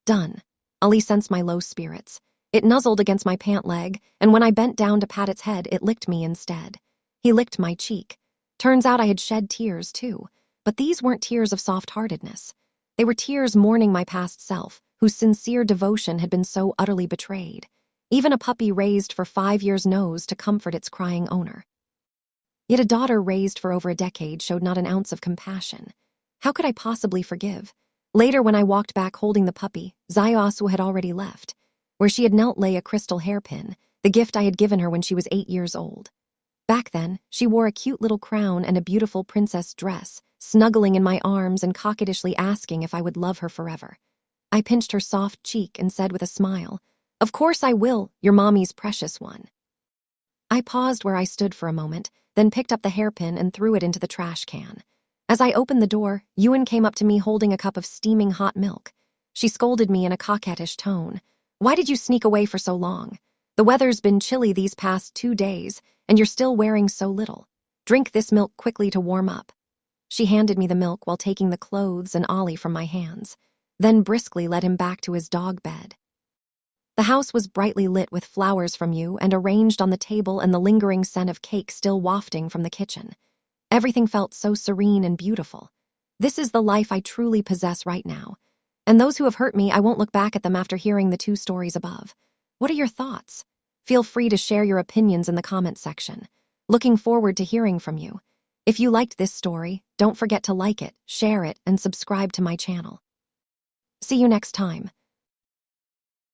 Done. Ali sensed my low spirits. It nuzzled against my pant leg, and when I bent down to pat its head, it licked me instead. He licked my cheek. Turns out I had shed tears, too. But these weren't tears of soft-heartedness. They were tears mourning my past self, whose sincere devotion had been so utterly betrayed. Even a puppy raised for 5 years knows to comfort its crying owner. Yet a daughter raised for over a decade showed not an ounce of compassion. How could I possibly forgive? Later, when I walked back holding the puppy, Zioaswa had already left. Where she had knelt lay a crystal hairpin, the gift I had given her when she was 8 years old. Back then, she wore a cute little crown and a beautiful princess dress, snuggling in my arms and coquettishly asking if I would love her forever. I pinched her soft cheek and said with a smile, "Of course I will, your mommy's precious one." I paused where I stood for a moment, then picked up the hairpin and threw it into the trash can. As I opened the door, Ewan came up to me holding a cup of steaming hot milk. She scolded me in a coquettish tone. "Why did you sneak away for so long? The weather's been chilly these past 2 days, and you're still wearing so little. Drink this milk quickly to warm up." She handed me the milk while taking the clothes and Ollie from my hands, then briskly led him back to his dog bed. The house was brightly lit with flowers from you and arranged on the table, and the lingering scent of cake still wafting from the kitchen. Everything felt so serene and beautiful. This is the life I truly possess right now. And those who have hurt me, I won't look back at them after hearing the 2 stories above. What are your thoughts? Feel free to share your opinions in the comments section. Looking forward to hearing from you. If you liked this story, don't forget to like it, share it, and subscribe to my channel. See you next time.